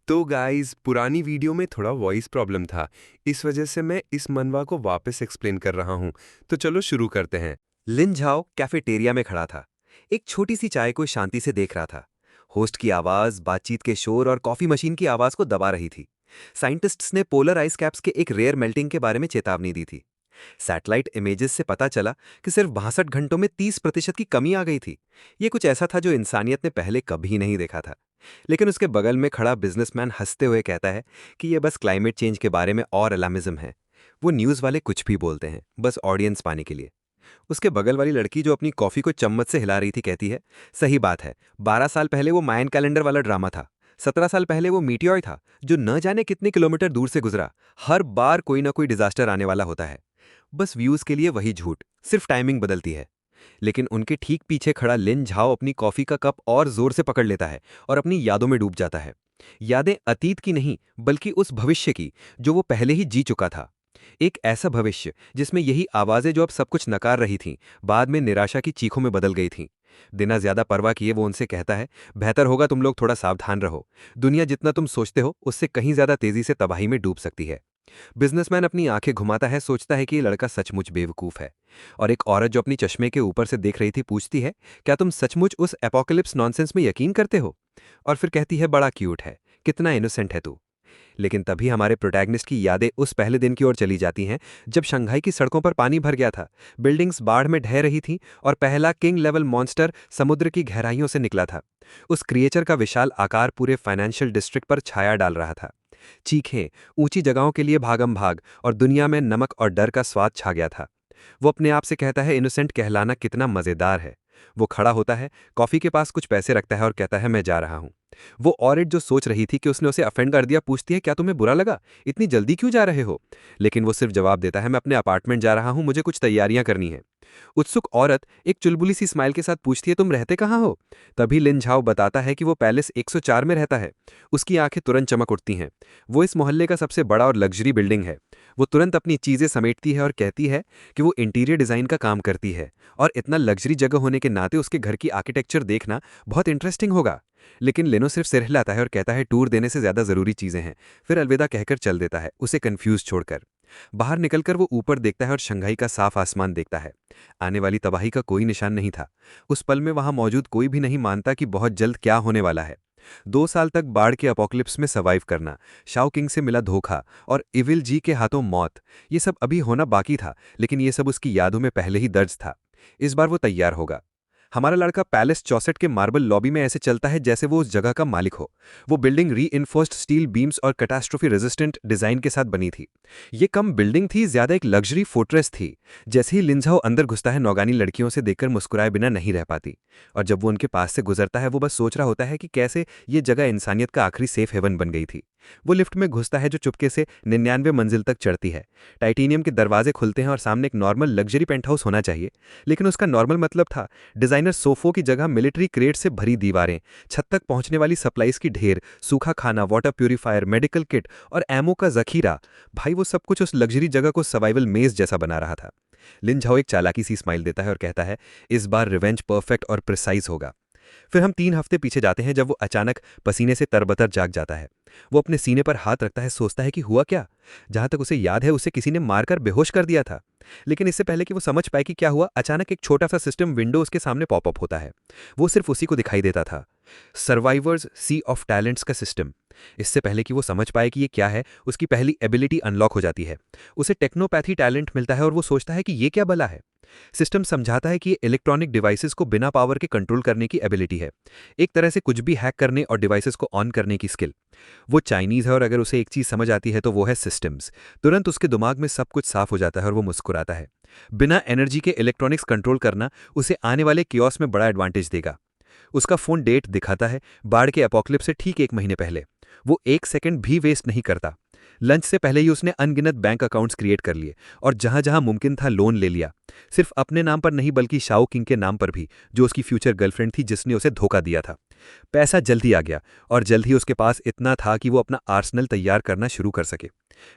तो गाइस पुरानी वीडियो में थोड़ा वॉइस प्रॉब्लम था। इस वजह से मैं इस मनवा को वापस एक्सप्लेन कर रहा हूँ। तो चलो शुरू करते हैं। लिन झाओ कैफेटेरिया में खड़ा था। एक छोटी सी चाय को शांति से देख रहा था। होस्ट की आवाज बातचीत के शोर और कॉफी मशीन की आवाज को दबा रही थी। साइंटिस्ट्स ने पोलर आइस कैप्स के एक रेयर मेल्टिंग के बारे में चेतावनी दी थी। सैटेलाइट इमेजेस से पता चला कि सिर्फ 62 घंटों में 30% की कमी आ गई थी। ये कुछ ऐसा था जो इंसानियत ने पहले कभी नहीं देखा था। लेकिन उसके बगल में खड़ा बिजनेसमैन हंसते हुए कहता है कि यह बस क्लाइमेट चेंज के बारे में और अलार्मिज्म है। वो न्यूज़ वाले कुछ भी बोलते हैं, बस ऑडियंस पाने के लिए। उसके बगल वाली लड़की जो अपनी कॉफी को चम्मच से हिला रही थी कहती है, सही बात है। 12 साल पहले वो मायन कैलेंडर वाला ड्रामा था। 17 साल पहले वो मीटियोर था जो न जाने कितने किलोमीटर दूर से गुजरा। हर बार कोई ना कोई डिजास्टर आने वाला होता है। बस व्यूज के लिए वही झूठ, सिर्फ टाइमिंग बदलती है। लेकिन उनके ठीक पीछे खड़ा लिन झाओ अपनी कॉफी का कप और जोर से पकड़ लेता है और अपनी यादों में डूब जाता है। यादें अतीत की नहीं, बल्कि उस भविष्य की जो वो पहले ही जी चुका था। एक ऐसा भविष्य जिसमें यही आवाजें जो अब सब कुछ नकार रही थीं, बाद में निराशा की चीखों में बदल गई थीं। बिना ज्यादा परवाह किए वो उनसे कहता है, बेहतर होगा तुम लोग थोड़ा सावधान रहो। दुनिया जितना तुम सोचते हो उससे कहीं ज्यादा तेजी से तबाही में डूब सकती है। बिजनेसमैन अपनी आंखें घुमाता है, सोचता है कि ये लड़का सचमुच बेवकूफ है। और एक औरत जो अपनी चश्मे के ऊपर से देख रही थी पूछती है, क्या तुम सचमुच उस एपोकलिप्स नॉनसेंस में यकीन करते हो? और फिर कहती है, बड़ा क्यूट है, कितना इनोसेंट है तू। लेकिन तभी हमारे प्रोटैगनिस्ट की यादें उस पहले दिन की ओर चली जाती हैं जब शंघाई की सड़कों पर पानी भर गया था। बिल्डिंग्स बाढ़ में ढह रही थीं और पहला किंग लेवल मॉन्स्टर समुद्र की गहराइयों से निकला था। उस क्रिएचर का विशाल आकार पूरे फाइनेंशियल डिस्ट्रिक्ट पर छाया डाल रहा था। चीखें, ऊंची जगहों के लिए भागम भाग और दुनिया में नमक और डर का स्वाद छा गया था। वो अपने आप से कहता है, इनोसेंट कहलाना कितना मजेदार है। वो खड़ा होता है, कॉफी के पास कुछ पैसे रखता है और कहता है, मैं जा रहा हूं। वो औरत जो सोच रही थी कि उसने उसे अफेंड कर दिया पूछती है, क्या तुम्हें बुरा लगा? इतनी जल्दी क्यों जा रहे हो? लेकिन वो सिर्फ जवाब देता है, मैं अपने अपार्टमेंट जा रहा हूं, मुझे कुछ तैयारियां करनी है। उत्सुक औरत एक चुलबुली सी स्माइल के साथ पूछती है, तुम रहते कहाँ हो? तभी लिन झाओ बताता है कि वो पैलेस 104 में रहता है। उसकी आंखें तुरंत चमक उठती हैं। वो इस मोहल्ले का सबसे बड़ा और लग्जरी बिल्डिंग है। वो तुरंत अपनी चीजें समेटती है और कहती है कि वो इंटीरियर डिजाइन का काम करती है और इतना लग्जरी जगह होने के नाते उसके घर की आर्किटेक्चर देखना बहुत इंटरेस्टिंग होगा। लेकिन लेनो सिर्फ सिर हिलाता है और कहता है, टूर देने से ज्यादा जरूरी चीजें हैं। फिर अलविदा कहकर चल देता है, उसे कंफ्यूज छोड़कर। बाहर निकलकर वो ऊपर देखता है और शंघाई का साफ आसमान देखता है। आने वाली तबाही का कोई निशान नहीं था। उस पल में वहां मौजूद कोई भी नहीं मानता कि बहुत जल्द क्या होने वाला है। 2 साल तक बाढ़ के अपोकलिप्स में सर्वाइव करना, शाओ किंग से मिला धोखा और इविल जी के हाथों मौत, ये सब अभी होना बाकी था, लेकिन ये सब उसकी यादों में पहले ही दर्ज था। इस बार वो तैयार होगा। हमारा लड़का पैलेस 64 के मार्बल लॉबी में ऐसे चलता है जैसे वो उस जगह का मालिक हो। वो बिल्डिंग री इन्फोर्स्ड स्टील बीम्स और कैटास्ट्रोफी रेजिस्टेंट डिजाइन के साथ बनी थी। ये कम बिल्डिंग थी, ज्यादा एक लग्जरी फोर्ट्रेस थी। जैसे ही लिंझाओ अंदर घुसता है, नौगानी लड़कियों से देखकर मुस्कुराए बिना नहीं रह पाती। और जब वो उनके पास से गुजरता है, वो बस सोच रहा होता है कि कैसे ये जगह इंसानियत का आखिरी सेफ हेवन बन गई थी। वो लिफ्ट में घुसता है जो चुपके से 99 मंजिल तक चढ़ती है। टाइटेनियम के दरवाजे खुलते हैं और सामने एक नॉर्मल लग्जरी पेंट हाउस होना चाहिए, लेकिन उसका नॉर्मल मतलब था डिजाइनर सोफों की जगह मिलिट्री क्रेट से भरी दीवारें, छत तक पहुंचने वाली सप्लाईज की ढेर, सूखा खाना, वाटर प्यूरिफायर, मेडिकल किट और एमओ का जखीरा। भाई वो सब कुछ उस लग्जरी जगह को सर्वाइवल मेज जैसा बना रहा था। लिन झाओ एक चालाकी सी स्माइल देता है और कहता है, इस बार रिवेंज परफेक्ट और प्रिसाइज होगा। फिर हम 3 हफ्ते पीछे जाते हैं जब वो अचानक पसीने से तरबतर जाग जाता है। वो अपने सीने पर हाथ रखता है, सोचता है कि हुआ क्या। जहां तक उसे याद है, उसे किसी ने मारकर बेहोश कर दिया था। लेकिन इससे पहले कि वो समझ पाए कि क्या हुआ, अचानक एक छोटा सा सिस्टम विंडो उसके सामने पॉपअप होता है। वो सिर्फ उसी को दिखाई देता था, सर्वाइवर्स सी ऑफ टैलेंट्स का सिस्टम। इससे पहले कि वो समझ पाए कि ये क्या है, उसकी पहली एबिलिटी अनलॉक हो जाती है। उसे टेक्नोपैथी टैलेंट मिलता है और वो सोचता है कि ये क्या बला है। सिस्टम समझाता है कि ये इलेक्ट्रॉनिक डिवाइसेस को बिना पावर के कंट्रोल करने की एबिलिटी है। एक तरह से कुछ भी हैक करने और डिवाइसेस को ऑन करने की स्किल। वो चाइनीज है और अगर उसे एक चीज समझ आती है तो वो है सिस्टम्स। तुरंत उसके दिमाग में सब कुछ साफ हो जाता है और वो मुस्कुराता है। बिना एनर्जी के इलेक्ट्रॉनिक्स कंट्रोल करना उसे आने वाले कियोस में बड़ा एडवांटेज देगा। उसका फोन डेट दिखाता है, बाढ़ के अपोक्लिप्स से ठीक 1 महीने पहले। वो 1 सेकंड भी वेस्ट नहीं करता। लंच से पहले ही उसने अनगिनत बैंक अकाउंट्स क्रिएट कर लिए और जहां जहां मुमकिन था लोन ले लिया। सिर्फ अपने नाम पर नहीं बल्कि शाओ किंग के नाम पर भी, जो उसकी फ्यूचर गर्लफ्रेंड थी जिसने उसे धोखा दिया था। पैसा जल्दी आ गया और जल्द ही उसके पास इतना था कि वो अपना आर्सेनल तैयार करना शुरू कर सके।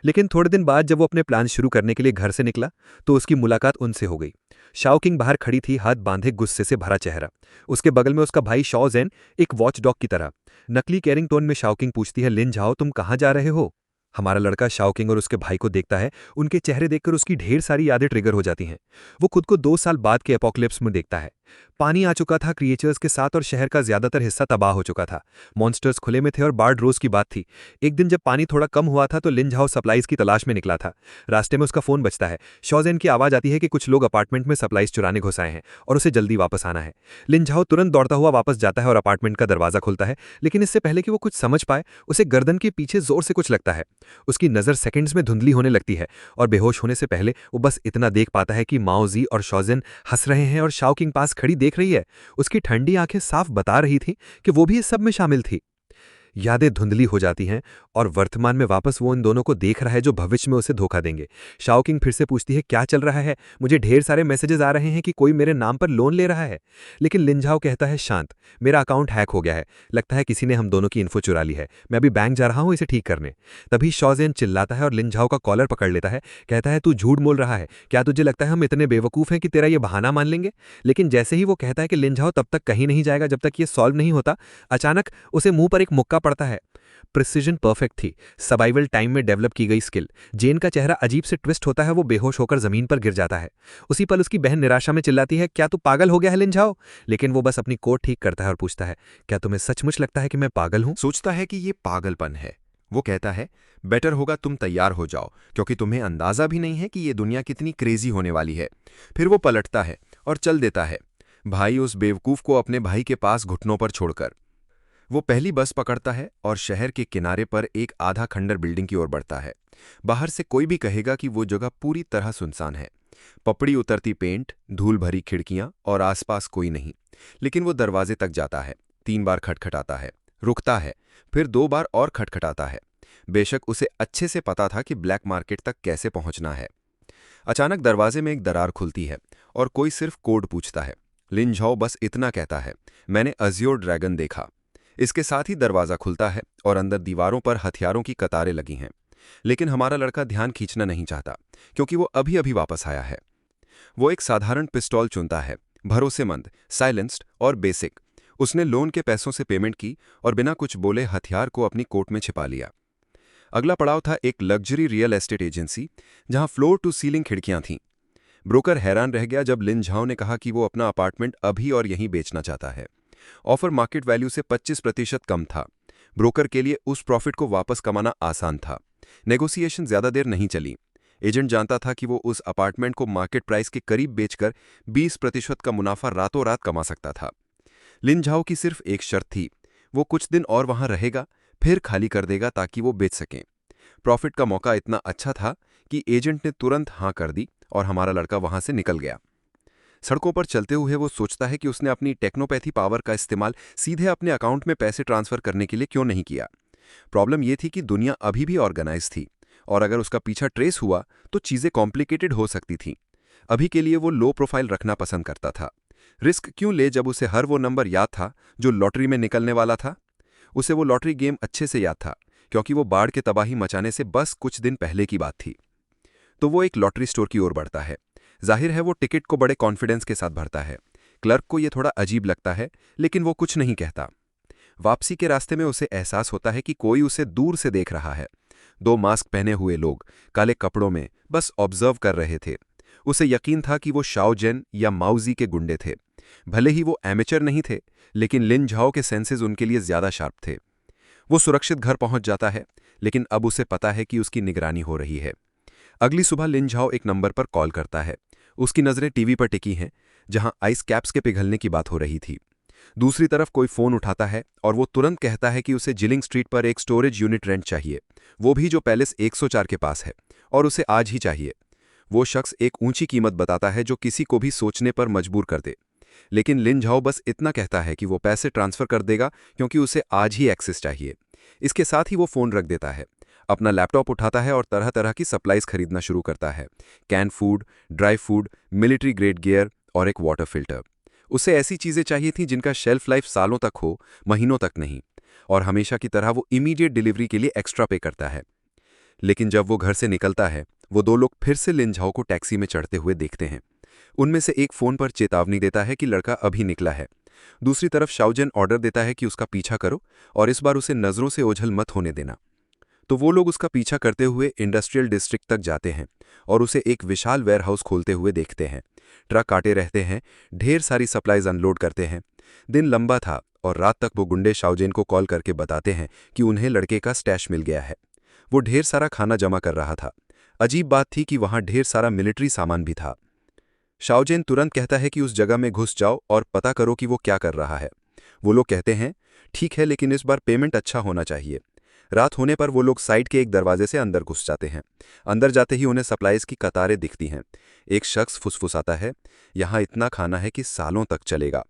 लेकिन थोड़े दिन बाद जब वो अपने प्लान शुरू करने के लिए घर से निकला तो उसकी मुलाकात उनसे हो गई। शाओ किंग बाहर खड़ी थी, हाथ बांधे, गुस्से से भरा चेहरा। उसके बगल में उसका भाई शॉ जेन, एक वॉच डॉग की तरह। नकली केयरिंग टोन में शाओकिंग पूछती है, लिन झाओ तुम कहाँ जा रहे हो? हमारा लड़का शाओकिंग और उसके भाई को देखता है। उनके चेहरे देखकर उसकी ढेर सारी यादें ट्रिगर हो जाती हैं। वो खुद को 2 साल बाद के एपोकलिप्स में देखता है। पानी आ चुका था क्रिएचर्स के साथ और शहर का ज्यादातर हिस्सा तबाह हो चुका था। मॉन्स्टर्स खुले में थे और बार्ड रोज की बात थी। एक दिन जब पानी थोड़ा कम हुआ था तो लिन झाओ सप्लाईज की तलाश में निकला था। रास्ते में उसका फोन बजता है। शॉजेन की आवाज आती है कि कुछ लोग अपार्टमेंट में सप्लाईज चुराने घुस आए हैं और उसे जल्दी वापस आना है। लिन झाओ तुरंत दौड़ता हुआ वापस जाता है और अपार्टमेंट का दरवाजा खुलता है, लेकिन इससे पहले कि वो कुछ समझ पाए उसे गर्दन के पीछे जोर से कुछ लगता है। उसकी नजर सेकंड्स में धुंधली होने लगती है और बेहोश होने से पहले वो बस इतना देख पाता है कि माओ जी और शॉजेन हंस रहे हैं और शाओकिंग पास खड़ी देख रही है। उसकी ठंडी आंखें साफ बता रही थी कि वो भी इस सब में शामिल थी। यादें धुंधली हो जाती हैं और वर्तमान में वापस वो इन दोनों को देख रहा है जो भविष्य में उसे धोखा देंगे। शाओकिंग फिर से पूछती है, क्या चल रहा है? मुझे ढेर सारे मैसेजेस आ रहे हैं कि कोई मेरे नाम पर लोन ले रहा है। लेकिन लिन झाओ कहता है, शांत, मेरा अकाउंट हैक हो गया है। लगता है किसी ने हम दोनों की इन्फो चुरा ली है। मैं अभी बैंक जा रहा हूं इसे ठीक करने। तभी शॉजेन चिल्लाता है और लिन झाओ का कॉलर पकड़ लेता है। कहता है, तू झूठ बोल रहा है। क्या तुझे लगता है हम इतने बेवकूफ हैं कि तेरा ये बहाना मान लेंगे? लेकिन जैसे ही वो कहता है कि लिन झाओ तब तक कहीं नहीं जाएगा जब तक ये सॉल्व नहीं होता, अचानक उसे मुंह पर एक मुक्का पड़ता है। प्रिसिजन परफेक्ट थी, सर्वाइवल टाइम में डेवलप की गई स्किल। जेन का चेहरा अजीब से ट्विस्ट होता है, वो बेहोश होकर जमीन पर गिर जाता है। उसी पल उसकी बहन निराशा में चिल्लाती है, क्या तू पागल हो गया है लिन झाओ? लेकिन वो बस अपनी कोट ठीक करता है और पूछता है, क्या तुम्हें सचमुच लगता है कि मैं पागल हूं? सोचता है कि ये पागलपन है। वो कहता है, बेटर होगा तुम तैयार हो जाओ, क्योंकि तुम्हें अंदाजा भी नहीं है कि ये दुनिया कितनी क्रेजी होने वाली है। फिर वो पलटता है और चल देता है, भाई उस बेवकूफ को अपने भाई के पास घुटनों पर छोड़कर। वो पहली बस पकड़ता है और शहर के किनारे पर एक आधा खंडर बिल्डिंग की ओर बढ़ता है। बाहर से कोई भी कहेगा कि वो जगह पूरी तरह सुनसान है। पपड़ी उतरती पेंट, धूल भरी खिड़कियां और आसपास कोई नहीं। लेकिन वो दरवाजे तक जाता है, 3 बार खटखटाता है, रुकता है, फिर 2 बार और खटखटाता है। बेशक उसे अच्छे से पता था कि ब्लैक मार्केट तक कैसे पहुंचना है। अचानक दरवाजे में एक दरार खुलती है और कोई सिर्फ कोड पूछता है। लिन झाओ बस इतना कहता है, मैंने अजियोर ड्रैगन देखा। इसके साथ ही दरवाजा खुलता है और अंदर दीवारों पर हथियारों की कतारें लगी हैं। लेकिन हमारा लड़का ध्यान खींचना नहीं चाहता, क्योंकि वो अभी अभी वापस आया है। वो एक साधारण पिस्तौल चुनता है, भरोसेमंद, साइलेंस्ड और बेसिक। उसने लोन के पैसों से पेमेंट की और बिना कुछ बोले हथियार को अपनी कोट में छिपा लिया। अगला पड़ाव था एक लग्जरी रियल एस्टेट एजेंसी, जहां फ्लोर टू सीलिंग खिड़कियां थीं। ब्रोकर हैरान रह गया जब लिन झाओ ने कहा कि वो अपना अपार्टमेंट अभी और यहीं बेचना चाहता है। ऑफर मार्केट वैल्यू से 25% कम था। ब्रोकर के लिए उस प्रॉफिट को वापस कमाना आसान था। नेगोशिएशन ज्यादा देर नहीं चली। एजेंट जानता था कि वो उस अपार्टमेंट को मार्केट प्राइस के करीब बेचकर 20% का मुनाफा रातों रात कमा सकता था। लिन झाओ की सिर्फ एक शर्त थी, वो कुछ दिन और वहां रहेगा, फिर खाली कर देगा ताकि वो बेच सकें। प्रॉफिट का मौका इतना अच्छा था कि एजेंट ने तुरंत हां कर दी और हमारा लड़का वहां से निकल गया। सड़कों पर चलते हुए वो सोचता है कि उसने अपनी टेक्नोपैथी पावर का इस्तेमाल सीधे अपने अकाउंट में पैसे ट्रांसफर करने के लिए क्यों नहीं किया। प्रॉब्लम यह थी कि दुनिया अभी भी ऑर्गेनाइज थी और अगर उसका पीछा ट्रेस हुआ तो चीजें कॉम्प्लिकेटेड हो सकती थीं। अभी के लिए वो लो प्रोफाइल रखना पसंद करता था। रिस्क क्यों ले जब उसे हर वो नंबर याद था जो लॉटरी में निकलने वाला था। उसे वो लॉटरी गेम अच्छे से याद था, क्योंकि वो बाढ़ के तबाही मचाने से बस कुछ दिन पहले की बात थी। तो वो एक लॉटरी स्टोर की ओर बढ़ता है। जाहिर है वो टिकट को बड़े कॉन्फिडेंस के साथ भरता है। क्लर्क को यह थोड़ा अजीब लगता है, लेकिन वो कुछ नहीं कहता। वापसी के रास्ते में उसे एहसास होता है कि कोई उसे दूर से देख रहा है। 2 मास्क पहने हुए लोग काले कपड़ों में बस ऑब्जर्व कर रहे थे। उसे यकीन था कि वो शाओ जेन या माओजी के गुंडे थे। भले ही वो एमेचर नहीं थे, लेकिन लिन झाओ के सेंसेस उनके लिए ज्यादा शार्प थे। वो सुरक्षित घर पहुंच जाता है, लेकिन अब उसे पता है कि उसकी निगरानी हो रही है। अगली सुबह लिन झाओ एक नंबर पर कॉल करता है। उसकी नजरें टीवी पर टिकी हैं, जहां आइस कैप्स के पिघलने की बात हो रही थी। दूसरी तरफ कोई फोन उठाता है और वो तुरंत कहता है कि उसे जिलिंग स्ट्रीट पर एक स्टोरेज यूनिट रेंट चाहिए, वो भी जो पैलेस 104 के पास है, और उसे आज ही चाहिए। वो शख्स एक ऊंची कीमत बताता है जो किसी को भी सोचने पर मजबूर कर दे। लेकिन लिन झाओ बस इतना कहता है कि वो पैसे ट्रांसफर कर देगा, क्योंकि उसे आज ही एक्सेस चाहिए। इसके साथ ही वो फोन रख देता है, अपना लैपटॉप उठाता है और तरह तरह की सप्लाईज खरीदना शुरू करता है। Can food, dry food, military grade gear और एक वाटर फिल्टर। उसे ऐसी चीजें चाहिए थीं जिनका शेल्फ लाइफ सालों तक हो, महीनों तक नहीं। और हमेशा की तरह वो इमीडिएट डिलीवरी के लिए एक्स्ट्रा पे करता है। लेकिन जब वो घर से निकलता है, वो 2 लोग फिर से लिन झाओ को टैक्सी में चढ़ते हुए देखते हैं। उनमें से एक फोन पर चेतावनी देता है कि लड़का अभी निकला है। दूसरी तरफ शाओजेन ऑर्डर देता है कि उसका पीछा करो और इस बार उसे नज़रों से ओझल मत होने देना। तो वो लोग उसका पीछा करते हुए इंडस्ट्रियल डिस्ट्रिक्ट तक जाते हैं और उसे एक विशाल वेयरहाउस खोलते हुए देखते हैं। ट्रक काटे रहते हैं, ढेर सारी सप्लाईज अनलोड करते हैं। दिन लंबा था और रात तक वो गुंडे शाओजेन को कॉल करके बताते हैं कि उन्हें लड़के का स्टैश मिल गया है। वो ढेर सारा खाना जमा कर रहा था। अजीब बात थी कि वहाँ ढेर सारा मिलिट्री सामान भी था। शाओजेन तुरंत कहता है कि उस जगह में घुस जाओ और पता करो कि वो क्या कर रहा है। वो लोग कहते हैं ठीक है, लेकिन इस बार पेमेंट अच्छा होना चाहिए। रात होने पर वो लोग साइड के एक दरवाजे से अंदर घुस जाते हैं। अंदर जाते ही उन्हें सप्लाईज की कतारें दिखती हैं। एक शख्स फुसफुसाता है, यहाँ इतना खाना है कि सालों तक चलेगा।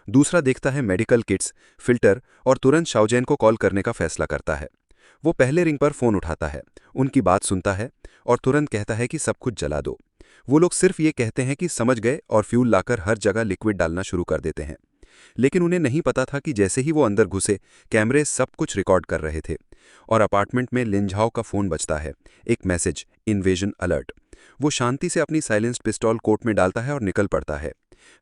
दूसरा देखता है मेडिकल किट्स, फिल्टर और तुरंत शाओजेन को कॉल करने का फैसला करता है। वो पहले रिंग पर फ़ोन उठाता है, उनकी बात सुनता है और तुरंत कहता है कि सब कुछ जला दो। वो लोग सिर्फ ये कहते हैं कि समझ गए और फ्यूल लाकर हर जगह लिक्विड डालना शुरू कर देते हैं। लेकिन उन्हें नहीं पता था कि जैसे ही वो अंदर घुसे, कैमरे सब कुछ रिकॉर्ड कर रहे थे और अपार्टमेंट में लिंझाओ का फ़ोन बजता है। एक मैसेज, इन्वेजन अलर्ट। वो शांति से अपनी साइलेंस्ड पिस्टल कोट में डालता है और निकल पड़ता है।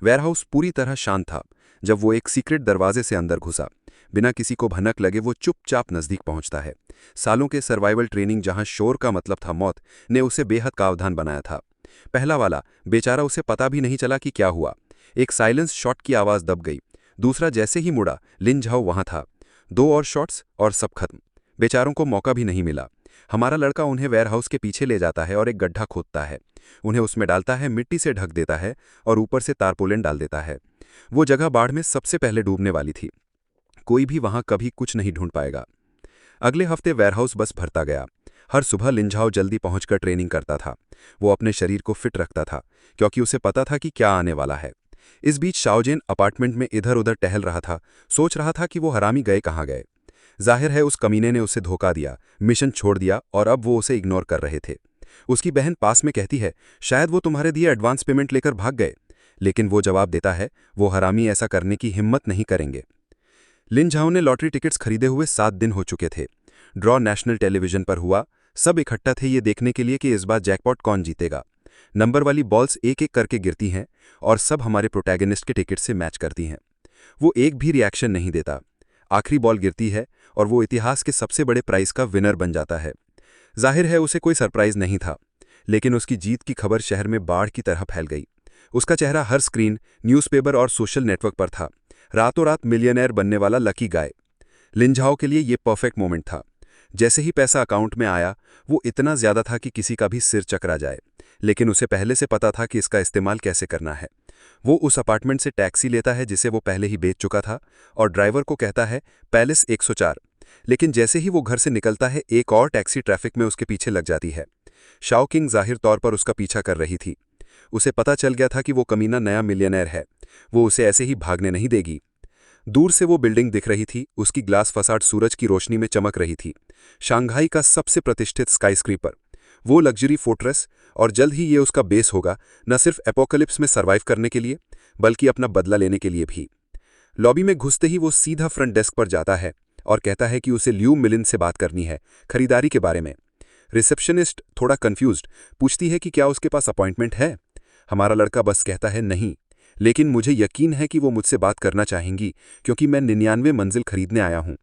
वेयरहाउस पूरी तरह शांत था। जब वो एक सीक्रेट दरवाजे से अंदर घुसा, बिना किसी को भनक लगे वो चुपचाप नज़दीक पहुंचता है। सालों के सर्वाइवल ट्रेनिंग, जहां शोर का मतलब था मौत, ने उसे बेहद सावधान बनाया था। पहला वाला बेचारा, उसे पता भी नहीं चला कि क्या हुआ। एक साइलेंस शॉट की आवाज़ दब गई। दूसरा जैसे ही मुड़ा, लिंझाओ वहां था। 2 और शॉट्स और सब खत्म। बेचारों को मौका भी नहीं मिला। हमारा लड़का उन्हें वेयरहाउस के पीछे ले जाता है और एक गड्ढा खोदता है। उन्हें उसमें डालता है, मिट्टी से ढक देता है और ऊपर से तारपोलिन डाल देता है। वो जगह बाढ़ में सबसे पहले डूबने वाली थी। कोई भी वहां कभी कुछ नहीं ढूंढ पाएगा। अगले हफ्ते वेयरहाउस बस भरता गया। हर सुबह लिंझाओ जल्दी पहुंचकर ट्रेनिंग करता था। वो अपने शरीर को फिट रखता था क्योंकि उसे पता था कि क्या आने वाला है। इस बीच शाओजेन अपार्टमेंट में इधर उधर टहल रहा था, सोच रहा था कि वो हरामी गए कहाँ गए। जाहिर है उस कमीने ने उसे धोखा दिया, मिशन छोड़ दिया और अब वो उसे इग्नोर कर रहे थे। उसकी बहन पास में कहती है, शायद वो तुम्हारे दिए एडवांस पेमेंट लेकर भाग गए। लेकिन वो जवाब देता है, वो हरामी ऐसा करने की हिम्मत नहीं करेंगे। लिंझाओ ने लॉटरी टिकट्स खरीदे हुए 7 दिन हो चुके थे। ड्रॉ नेशनल टेलीविजन पर हुआ। सब इकट्ठा थे ये देखने के लिए कि इस बार जैकपॉट कौन जीतेगा। नंबर वाली बॉल्स एक एक करके गिरती हैं और सब हमारे प्रोटैगनिस्ट के टिकट से मैच करती हैं। वो एक भी रिएक्शन नहीं देता। आखिरी बॉल गिरती है और वो इतिहास के सबसे बड़े प्राइज का विनर बन जाता है। जाहिर है उसे कोई सरप्राइज नहीं था, लेकिन उसकी जीत की खबर शहर में बाढ़ की तरह फैल गई। उसका चेहरा हर स्क्रीन, न्यूज़पेपर और सोशल नेटवर्क पर था। रातों रात मिलियनेयर बनने वाला लकी गाय। लिंझाओ के लिए ये परफेक्ट मोमेंट था। जैसे ही पैसा अकाउंट में आया, वो इतना ज्यादा था कि किसी का भी सिर चकरा जाए। लेकिन उसे पहले से पता था कि इसका इस्तेमाल कैसे करना है। वो उस अपार्टमेंट से टैक्सी लेता है जिसे वो पहले ही बेच चुका था और ड्राइवर को कहता है पैलेस 104। लेकिन जैसे ही वो घर से निकलता है, एक और टैक्सी ट्रैफिक में उसके पीछे लग जाती है। शाओ किंग जाहिर तौर पर उसका पीछा कर रही थी। उसे पता चल गया था कि वो कमीना नया मिलियनेयर है। वो उसे ऐसे ही भागने नहीं देगी। दूर से वो बिल्डिंग दिख रही थी। उसकी ग्लास फसाड सूरज की रोशनी में चमक रही थी। शंघाई का सबसे प्रतिष्ठित स्काईस्क्रीपर, वो लग्जरी फोर्ट्रेस। और जल्द ही ये उसका बेस होगा, न सिर्फ एपोकलिप्स में सर्वाइव करने के लिए, बल्कि अपना बदला लेने के लिए भी। लॉबी में घुसते ही वो सीधा फ्रंट डेस्क पर जाता है और कहता है कि उसे ल्यू मिलिन से बात करनी है, खरीदारी के बारे में। रिसेप्शनिस्ट थोड़ा कंफ्यूज्ड पूछती है कि क्या उसके पास अपॉइंटमेंट है। हमारा लड़का बस कहता है नहीं, लेकिन मुझे यकीन है कि वो मुझसे बात करना चाहेंगी क्योंकि मैं 99 मंजिल खरीदने आया हूं।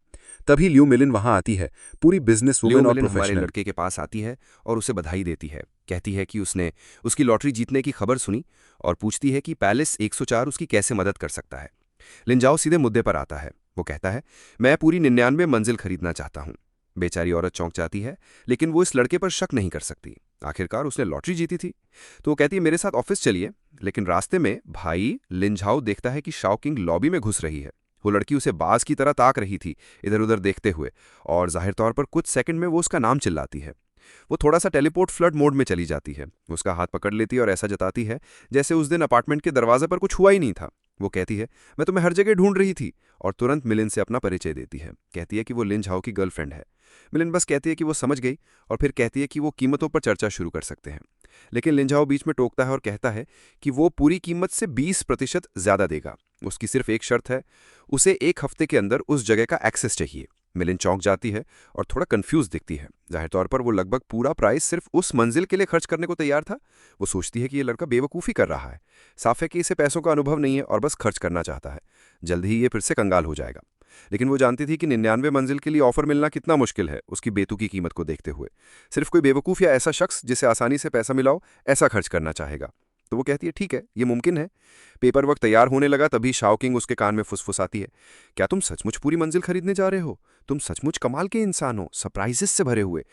तभी ल्यू मिलिन वहां आती है, पूरी बिजनेस वुमन और हमारे प्रोफेशनल। लड़के के पास आती है और उसे बधाई देती है। कहती है कि उसने उसकी लॉटरी जीतने की खबर सुनी और पूछती है कि पैलेस 104 उसकी कैसे मदद कर सकता है। लिंझाओ सीधे मुद्दे पर आता है। वो कहता है, मैं पूरी 99 मंजिल खरीदना चाहता हूं। बेचारी औरत चौंक जाती है, लेकिन वो इस लड़के पर शक नहीं कर सकती। आखिरकार उसने लॉटरी जीती थी। तो वो कहती है, मेरे साथ ऑफिस चलिए। लेकिन रास्ते में भाई लिंझाओ देखता है कि शाओ किंग लॉबी में घुस रही है। वो लड़की उसे बाज की तरह ताक रही थी, इधर उधर देखते हुए, और जाहिर तौर पर कुछ सेकंड में वो उसका नाम चिल्लाती है। वो थोड़ा सा टेलीपोर्ट फ्लड मोड में चली जाती है। उसका हाथ पकड़ लेती है और ऐसा जताती है जैसे उस दिन अपार्टमेंट के दरवाजे पर कुछ हुआ ही नहीं था। वो कहती है, मैं तुम्हें हर जगह ढूंढ रही थी, और तुरंत मिलिन से अपना परिचय देती है। कहती है कि वो लिंझाओ की गर्लफ्रेंड है। मिलिन बस कहती है कि वो समझ गई और फिर कहती है कि वो कीमतों पर चर्चा शुरू कर सकते हैं। लेकिन लिंझाओ बीच में टोकता है और कहता है कि वो पूरी कीमत से 20% ज्यादा देगा। उसकी सिर्फ एक शर्त है, उसे 1 हफ्ते के अंदर उस जगह का एक्सेस चाहिए। मिलिन चौंक जाती है और थोड़ा कंफ्यूज दिखती है। जाहिर तौर पर वो लगभग पूरा प्राइस सिर्फ उस मंजिल के लिए खर्च करने को तैयार था। वो सोचती है कि ये लड़का बेवकूफ़ी कर रहा है। साफ है कि इसे पैसों का अनुभव नहीं है और बस खर्च करना चाहता है। जल्द ही ये फिर से कंगाल हो जाएगा। लेकिन वो जानती थी कि 99 मंजिल के लिए ऑफर मिलना कितना मुश्किल है, उसकी बेतुकी कीमत को देखते हुए। सिर्फ कोई बेवकूफ़ या ऐसा शख्स जिसे आसानी से पैसा मिलाओ ऐसा खर्च करना चाहेगा। तो वो कहती है ठीक है, ये मुमकिन है। पेपर वर्क तैयार होने लगा तभी शाओकिंग उसके कान में फुसफुसाती है, क्या तुम सचमुच पूरी मंजिल खरीदने जा रहे हो? तुम सचमुच कमाल के इंसान हो, सरप्राइजेस से भरे हुए।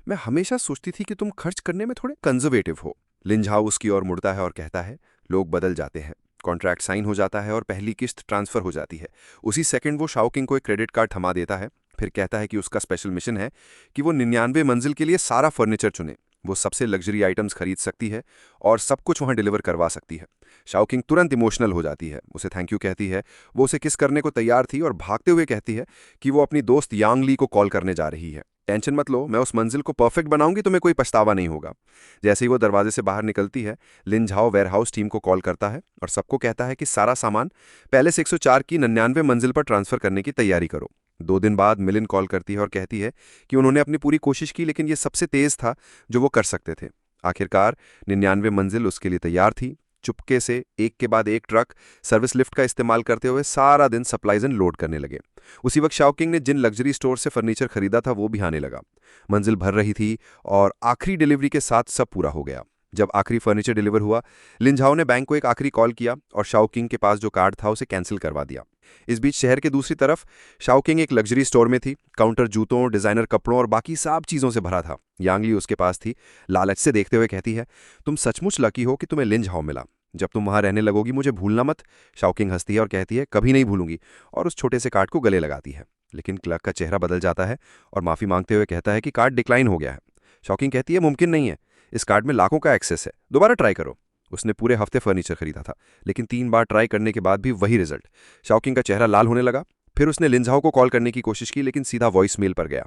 मैं हमेशा सोचती थी कि तुम खर्च करने में थोड़े कंजर्वेटिव हो। लिन झाओ उसकी ओर मुड़ता है और कहता है, लोग बदल जाते हैं। कॉन्ट्रैक्ट साइन हो जाता है और पहली किस्त ट्रांसफर हो जाती है। उसी सेकंड वो शाओकिंग को एक क्रेडिट कार्ड थमा देता है। फिर कहता है कि उसका स्पेशल मिशन है कि वो 99 मंजिल के लिए सारा फर्नीचर चुने। वो सबसे लग्जरी आइटम्स खरीद सकती है और सब कुछ वहां डिलीवर करवा सकती है। शाओकिंग तुरंत इमोशनल हो जाती है, उसे थैंक यू कहती है। वो उसे किस करने को तैयार थी और भागते हुए कहती है कि वो अपनी दोस्त यांग ली को कॉल करने जा रही है। टेंशन मत लो, मैं उस मंजिल को परफेक्ट बनाऊंगी, तुम्हें कोई पछतावा नहीं होगा। जैसे ही वो दरवाजे से बाहर निकलती है, लिन झाओ वेयरहाउस टीम को कॉल करता है और सबको कहता है कि सारा सामान पैलेस 104 की 99 मंजिल पर ट्रांसफर करने की तैयारी करो। 2 दिन बाद मिलिन कॉल करती है और कहती है कि उन्होंने अपनी पूरी कोशिश की, लेकिन ये सबसे तेज था जो वो कर सकते थे। आखिरकार 99 मंजिल उसके लिए तैयार थी। चुपके से एक के बाद एक ट्रक सर्विस लिफ्ट का इस्तेमाल करते हुए सारा दिन सप्लाइज लोड करने लगे। उसी वक्त शाओकिंग ने जिन लग्जरी स्टोर से फर्नीचर खरीदा था वो भी आने लगा। मंजिल भर रही थी और आखिरी डिलीवरी के साथ सब पूरा हो गया। जब आखिरी फर्नीचर डिलीवर हुआ, लिन झाओ ने बैंक को एक आखिरी कॉल किया और शाओकिंग के पास जो कार्ड था उसे कैंसिल करवा दिया। इस बीच शहर के दूसरी तरफ शाओकिंग एक लग्जरी स्टोर में थी। काउंटर जूतों, डिजाइनर कपड़ों और बाकी सब चीजों से भरा था। यांगली उसके पास थी। लालच से देखते हुए कहती है, तुम सचमुच लकी हो कि तुम्हें लिन झाओ मिला। जब तुम वहां रहने लगोगी मुझे भूलना मत। शाओकिंग हंसती है और कहती है, कभी नहीं भूलूंगी, और उस छोटे से कार्ड को गले लगाती है। लेकिन क्लर्क का चेहरा बदल जाता है और माफी मांगते हुए कहता है कि कार्ड डिक्लाइन हो गया है। शाओकिंग कहती है, मुमकिन नहीं है, इस कार्ड में लाखों का एक्सेस है, दोबारा ट्राई करो। उसने पूरे हफ्ते फर्नीचर खरीदा था, लेकिन 3 बार ट्राई करने के बाद भी वही रिजल्ट। शाओकिंग का चेहरा लाल होने लगा। फिर उसने लिन झाओ को कॉल करने की कोशिश की, लेकिन सीधा वॉइस मेल पर गया।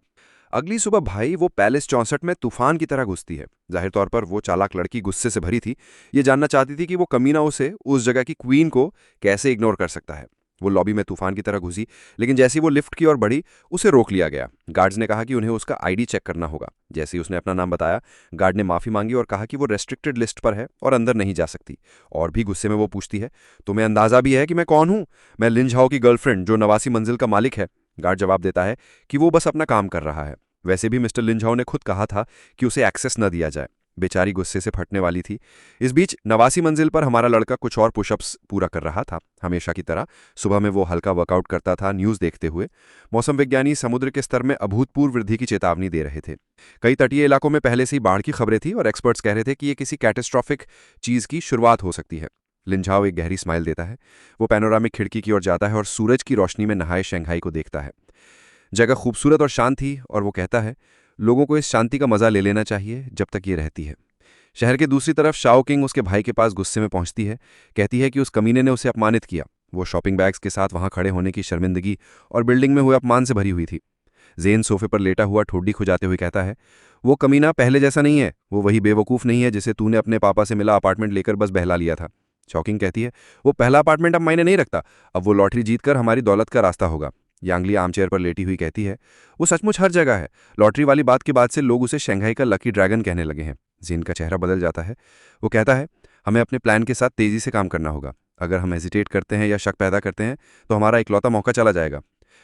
अगली सुबह भाई वो पैलेस 64 में तूफान की तरह घुसती है। जाहिर तौर पर वो चालाक लड़की गुस्से से भरी थी। ये जानना चाहती थी कि वो कमीना उसे उस जगह की क्वीन को कैसे इग्नोर कर सकता है। वो लॉबी में तूफान की तरह घुसी, लेकिन जैसे ही वो लिफ्ट की ओर बढ़ी उसे रोक लिया गया। गार्ड्स ने कहा कि उन्हें उसका आईडी चेक करना होगा। जैसे ही उसने अपना नाम बताया, गार्ड ने माफी मांगी और कहा कि वो रेस्ट्रिक्टेड लिस्ट पर है और अंदर नहीं जा सकती। और भी गुस्से में वो पूछती है, तुम्हें अंदाजा भी है कि मैं कौन हूं? मैं लिन झाओ की गर्लफ्रेंड जो 89 मंजिल का मालिक है। गार्ड जवाब देता है कि वो बस अपना काम कर रहा है। वैसे भी मिस्टर लिन झाओ ने खुद कहा था कि उसे एक्सेस न दिया जाए। बेचारी गुस्से से फटने वाली थी। इस बीच 89 मंजिल पर हमारा लड़का कुछ और पुशअप्स पूरा कर रहा था। हमेशा की तरह सुबह में वो हल्का वर्कआउट करता था, न्यूज़ देखते हुए। मौसम विज्ञानी समुद्र के स्तर में अभूतपूर्व वृद्धि की चेतावनी दे रहे थे। कई तटीय इलाकों में पहले से ही बाढ़ की खबरें थी और एक्सपर्ट्स कह रहे थे कि ये किसी कैटेस्ट्रॉफिक चीज़ की शुरुआत हो सकती है। लिन झाओ एक गहरी स्माइल देता है। वो पैनोरामिक खिड़की की ओर जाता है और सूरज की रोशनी में नहाए शंघाई को देखता है। जगह खूबसूरत और शांत थी और वो कहता है, लोगों को इस शांति का मजा ले लेना चाहिए जब तक ये रहती है। शहर के दूसरी तरफ शाओकिंग उसके भाई के पास गुस्से में पहुंचती है। कहती है कि उस कमीने ने उसे अपमानित किया। वो शॉपिंग बैग्स के साथ वहां खड़े होने की शर्मिंदगी और बिल्डिंग में हुए अपमान से भरी हुई थी। जेन सोफे पर लेटा हुआ ठोडी खुजाते हुए कहता है, वो कमीना पहले जैसा नहीं है। वो वही बेवकूफ़ नहीं है जिसे तूने अपने पापा से मिला अपार्टमेंट लेकर बस बहला लिया था। शॉकिंग कहती है, वो पहला अपार्टमेंट अब मायने नहीं रखता। अब वो लॉटरी जीतकर हमारी दौलत का रास्ता होगा। यांगली आर्मचेयर पर लेटी हुई कहती है, वो सचमुच हर जगह है। लॉटरी वाली बात के बाद से लोग उसे शंघाई का लकी ड्रैगन कहने लगे हैं। जीन का चेहरा बदल जाता है। वो कहता है, हमें अपने प्लान के साथ तेजी से काम करना होगा। अगर हम हेजिटेट करते हैं या शक पैदा करते हैं तो हमारा इकलौता मौका चला जाएगा।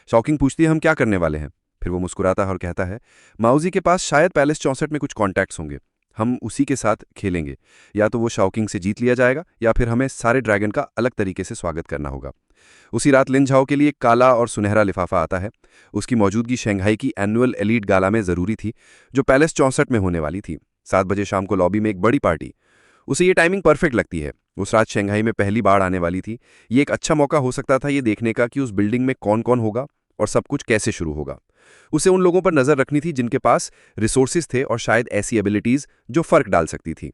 शॉकिंग पूछती है, हम क्या करने वाले हैं? फिर वो मुस्कुराता है और कहता है, माउजी के पास शायद पैलेस 64 में कुछ कॉन्टैक्ट्स होंगे। हम उसी के साथ खेलेंगे। या तो वो शॉकिंग से जीत लिया जाएगा या फिर हमें सारे ड्रैगन का अलग तरीके से स्वागत करना होगा। उसी रात लिन झाओ के लिए एक काला और सुनहरा लिफाफा आता है। उसकी मौजूदगी शंघाई की एनुअल एलीट गाला में जरूरी थी, जो पैलेस 64 में होने वाली थी। 7 बजे शाम को लॉबी में एक बड़ी पार्टी। उसे ये टाइमिंग परफेक्ट लगती है। उस रात शंघाई में पहली बाढ़ आने वाली थी। ये एक अच्छा मौका हो सकता था ये देखने का कि उस बिल्डिंग में कौन कौन होगा और सब कुछ कैसे शुरू होगा। उसे उन लोगों पर नजर रखनी थी जिनके पास रिसोर्सेज थे और शायद ऐसी एबिलिटीज जो फर्क डाल सकती थी।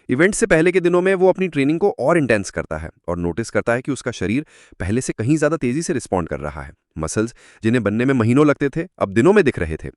इवेंट से पहले के दिनों में वो अपनी ट्रेनिंग को और इंटेंस करता है और नोटिस करता है कि उसका शरीर पहले से कहीं ज्यादा तेजी से रिस्पॉन्ड कर रहा है। मसल्स जिन्हें बनने में महीनों लगते थे अब दिनों में दिख रहे थे।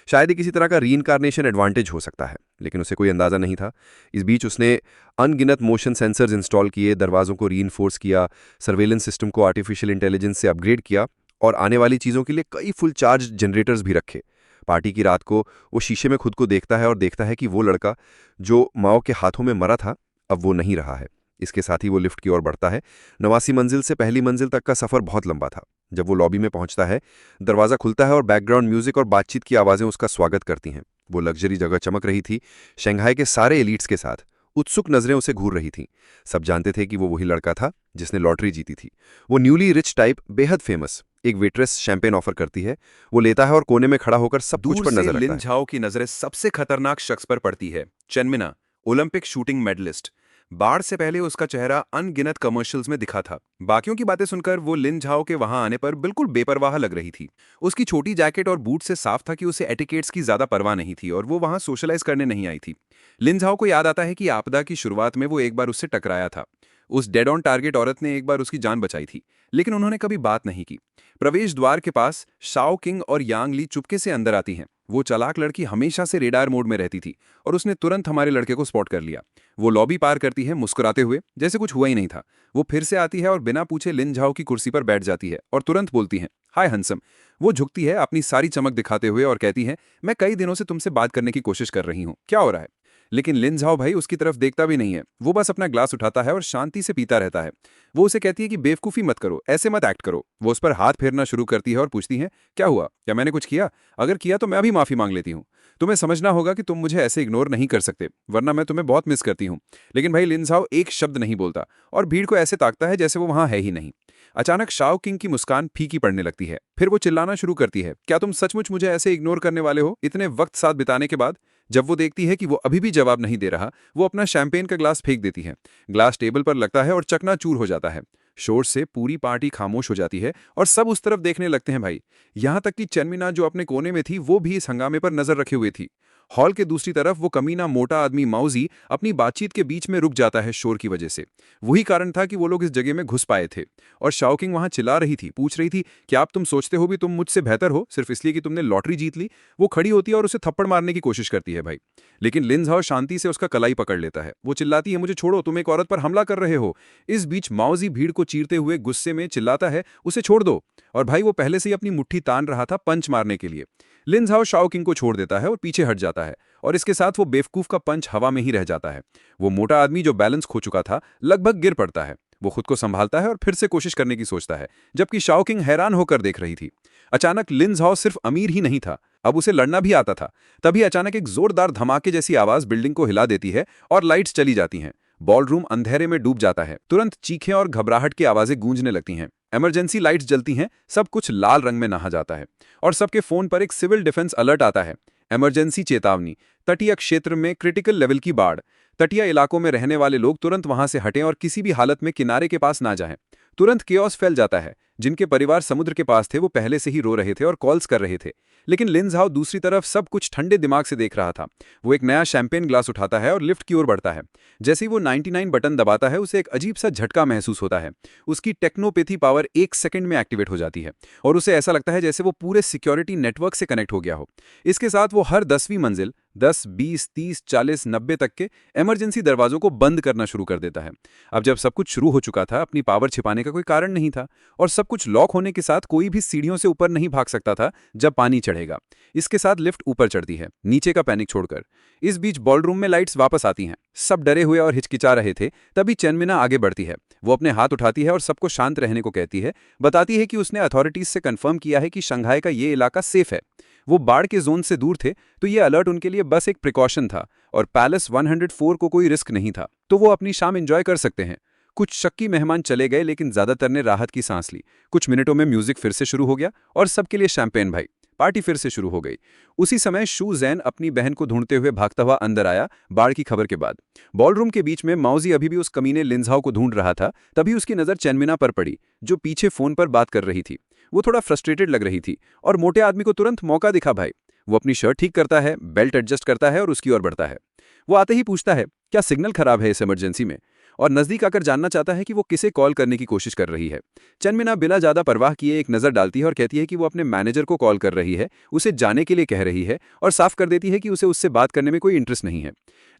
शायद ये किसी तरह का रीइंकार्नेशन एडवांटेज हो सकता है, लेकिन उसे कोई अंदाजा नहीं था। इस बीच उसने अनगिनत मोशन सेंसर्स इंस्टॉल किए, दरवाजों को रीइंफोर्स किया, सर्वेलेंस सिस्टम को आर्टिफिशियल इंटेलिजेंस से अपग्रेड किया और आने वाली चीज़ों के लिए कई फुल चार्ज जनरेटर्स भी रखे। पार्टी की रात को वो शीशे में खुद को देखता है और देखता है कि वो लड़का जो माओ के हाथों में मरा था अब वो नहीं रहा है। इसके साथ ही वो लिफ्ट की ओर बढ़ता है। 89 मंजिल से पहली मंजिल तक का सफ़र बहुत लंबा था। जब वो लॉबी में पहुंचता है, दरवाज़ा खुलता है और बैकग्राउंड म्यूजिक और बातचीत की आवाज़ें उसका स्वागत करती हैं। वो लग्जरी जगह चमक रही थी, शंघाई के सारे एलीट्स के साथ। उत्सुक नजरें उसे घूर रही थीं। सब जानते थे कि वो वही लड़का था जिसने लॉटरी जीती थी। वो न्यूली रिच टाइप, बेहद फेमस। एक वेट्रेस शैंपेन ऑफर करती है। वो लेता है और कोने में खड़ा होकर सब कुछ दूर पर से नजर रखता लिन है। झाओ की नजरें सबसे खतरनाक शख्स पर पड़ती है, चेनमिना, ओलंपिक शूटिंग मेडलिस्ट। बाढ़ से पहले उसका चेहरा अनगिनत कमर्शियल्स में दिखा था। बाकियों की बातें सुनकर वो लिन झाओ के वहां आने पर बिल्कुल बेपरवाह लग रही थी। उसकी छोटी जैकेट और बूट से साफ था कि उसे एटिकेट्स की ज्यादा परवाह नहीं थी और वो वहां सोशलाइज करने नहीं आई थी। लिन झाओ को याद आता है कि आपदा की शुरुआत में वो एक बार उससे टकराया था। उस डेड ऑन टारगेट औरत ने एक बार उसकी जान बचाई थी, लेकिन उन्होंने कभी बात नहीं की। प्रवेश द्वार के पास शाओ किंग और यांग ली चुपके से अंदर आती हैं। वो चालाक लड़की हमेशा से रेडार मोड में रहती थी और उसने तुरंत हमारे लड़के को स्पॉट कर लिया। वो लॉबी पार करती है मुस्कुराते हुए, जैसे कुछ हुआ ही नहीं था। वो फिर से आती है और बिना पूछे लिन झाओ की कुर्सी पर बैठ जाती है और तुरंत बोलती है, हाय हंसम। वो झुकती है अपनी सारी चमक दिखाते हुए और कहती है, मैं कई दिनों से तुमसे बात करने की कोशिश कर रही हूँ, क्या हो रहा है? लेकिन लिन झाओ भाई उसकी तरफ देखता भी नहीं है। वो बस अपना ग्लास उठाता है और शांति से पीता रहता है। वो उसे कहती है कि बेवकूफ़ी मत करो, ऐसे मत एक्ट करो। वो उस पर हाथ फेरना शुरू करती है और पूछती है, क्या हुआ? क्या मैंने कुछ किया? अगर किया तो मैं भी माफ़ी मांग लेती हूँ। तुम्हें समझना होगा कि तुम मुझे ऐसे इग्नोर नहीं कर सकते, वरना मैं तुम्हें बहुत मिस करती हूँ। लेकिन भाई लिन झाओ एक शब्द नहीं बोलता और भीड़ को ऐसे ताकता है जैसे वो वहाँ है ही नहीं। अचानक शाओ किंग की मुस्कान फीकी पड़ने लगती है। फिर वो चिल्लाना शुरू करती है, क्या तुम सचमुच मुझे ऐसे इग्नोर करने वाले हो, इतने वक्त साथ बिताने के बाद? जब वो देखती है कि वो अभी भी जवाब नहीं दे रहा, वो अपना शैंपेन का ग्लास फेंक देती है। ग्लास टेबल पर लगता है और चकनाचूर हो जाता है। शोर से पूरी पार्टी खामोश हो जाती है और सब उस तरफ देखने लगते हैं भाई। यहाँ तक कि चेनमिना जो अपने कोने में थी, वो भी इस हंगामे पर नजर रखे हुए थी। हॉल के दूसरी तरफ वो कमीना मोटा आदमी माउजी अपनी बातचीत के बीच में रुक जाता है शोर की वजह से। वही कारण था कि वो लोग इस जगह में घुस पाए थे। और शाओकिंग वहां चिल्ला रही थी, पूछ रही थी, क्या आप तुम सोचते हो भी तुम मुझसे बेहतर हो सिर्फ इसलिए कि तुमने लॉटरी जीत ली? वो खड़ी होती है और उसे थप्पड़ मारने की कोशिश करती है भाई। लेकिन लिन झाओ शांति से उसका कलाई पकड़ लेता है। वो चिल्लाती है, मुझे छोड़ो, तुम एक औरत पर हमला कर रहे हो। इस बीच माओजी भीड़ को चीरते हुए गुस्से में चिल्लाता है, उसे छोड़ दो। और भाई वो पहले से ही अपनी मुट्ठी तान रहा था पंच मारने के लिए। लिन झाओ शाओकिंग को छोड़ देता है और पीछे हट जाता है और इसके साथ वो बेवकूफ का पंच हवा में ही रह जाता है। वो मोटा आदमी जो बैलेंस खो चुका था लगभग गिर पड़ता है। वो खुद को संभालता है और फिर से कोशिश करने की सोचता है, जबकि शाओकिंग हैरान होकर देख रही थी। अचानक लिन झाओ सिर्फ अमीर ही नहीं था, अब उसे लड़ना भी आता था। तभी अचानक एक जोरदार धमाके जैसी आवाज बिल्डिंग को हिला देती है और लाइट्स चली जाती हैं। बॉलरूम अंधेरे में डूब जाता है। तुरंत चीखें और घबराहट की आवाजें गूंजने लगती हैं। इमरजेंसी लाइट्स जलती हैं, सब कुछ लाल रंग में नहा जाता है और सबके फोन पर एक सिविल डिफेंस अलर्ट आता है। इमरजेंसी चेतावनी, तटीय क्षेत्र में क्रिटिकल लेवल की बाढ़। तटीय इलाकों में रहने वाले लोग तुरंत वहां से हटें और किसी भी हालत में किनारे के पास ना जाएं। तुरंत केओस फैल जाता है। जिनके परिवार समुद्र के पास थे वो पहले से ही रो रहे थे और कॉल्स कर रहे थे। लेकिन लिन झाओ दूसरी तरफ सब कुछ ठंडे दिमाग से देख रहा था। वो एक नया शैंपेन ग्लास उठाता है और लिफ्ट की ओर बढ़ता है। जैसे ही वो 99 बटन दबाता है, उसे एक अजीब सा झटका महसूस होता है। उसकी टेक्नोपैथी पावर 1 सेकंड में एक्टिवेट हो जाती है और उसे ऐसा लगता है जैसे वो पूरे सिक्योरिटी नेटवर्क से कनेक्ट हो गया हो। इसके साथ वो हर 10वीं मंजिल 10, 20, 30, 40, 90 तक के इमरजेंसी दरवाजों को बंद करना शुरू कर देता है। अब जब सब कुछ शुरू हो चुका था, अपनी पावर छिपाने का कोई कारण नहीं था और सब कुछ लॉक होने के साथ कोई भी सीढ़ियों से ऊपर नहीं भाग सकता था जब पानी चढ़ेगा। इसके साथ लिफ्ट ऊपर चढ़ती है, नीचे का पैनिक छोड़कर। इस बीच बॉलरूम में लाइट्स वापस आती हैं। सब डरे हुए और हिचकिचा रहे थे। तभी चेनमिना आगे बढ़ती है। वो अपने हाथ उठाती है और सबको शांत रहने को कहती है। बताती है कि उसने अथॉरिटीज से कंफर्म किया है कि शंघाई का ये इलाका सेफ है। वो बाढ़ के जोन से दूर थे, तो ये अलर्ट उनके लिए बस एक प्रिकॉशन था और पैलेस 104 को कोई रिस्क नहीं था, तो वो अपनी शाम एंजॉय कर सकते हैं। कुछ शक्की मेहमान चले गए, लेकिन ज्यादातर ने राहत की सांस ली। कुछ मिनटों में म्यूजिक फिर से शुरू हो गया और सबके लिए शैंपेन भाई। पार्टी फिर से शुरू हो गई। उसी समय शू जैन अपनी बहन को ढूंढते हुए भागता हुआ अंदर आया बाढ़ की खबर के बाद। बॉलरूम के बीच में माउजी अभी भी उस कमीने लिन झाओ को ढूंढ रहा था। तभी उसकी नजर चेनमिना पर पड़ी, जो पीछे फोन पर बात कर रही थी। वो थोड़ा फ्रस्ट्रेटेड लग रही थी और मोटे आदमी को तुरंत मौका दिखा भाई। वो अपनी शर्ट ठीक करता है, बेल्ट एडजस्ट करता है और उसकी ओर बढ़ता है। वो आते ही पूछता है, क्या सिग्नल खराब है इस इमरजेंसी में? और नजदीक आकर जानना चाहता है कि वो किसे कॉल करने की कोशिश कर रही है। चनमिना बिना ज्यादा परवाह किए एक नजर डालती है और कहती है कि वो अपने मैनेजर को कॉल कर रही है, उसे जाने के लिए कह रही है और साफ कर देती है कि उसे उससे बात करने में कोई इंटरेस्ट नहीं है।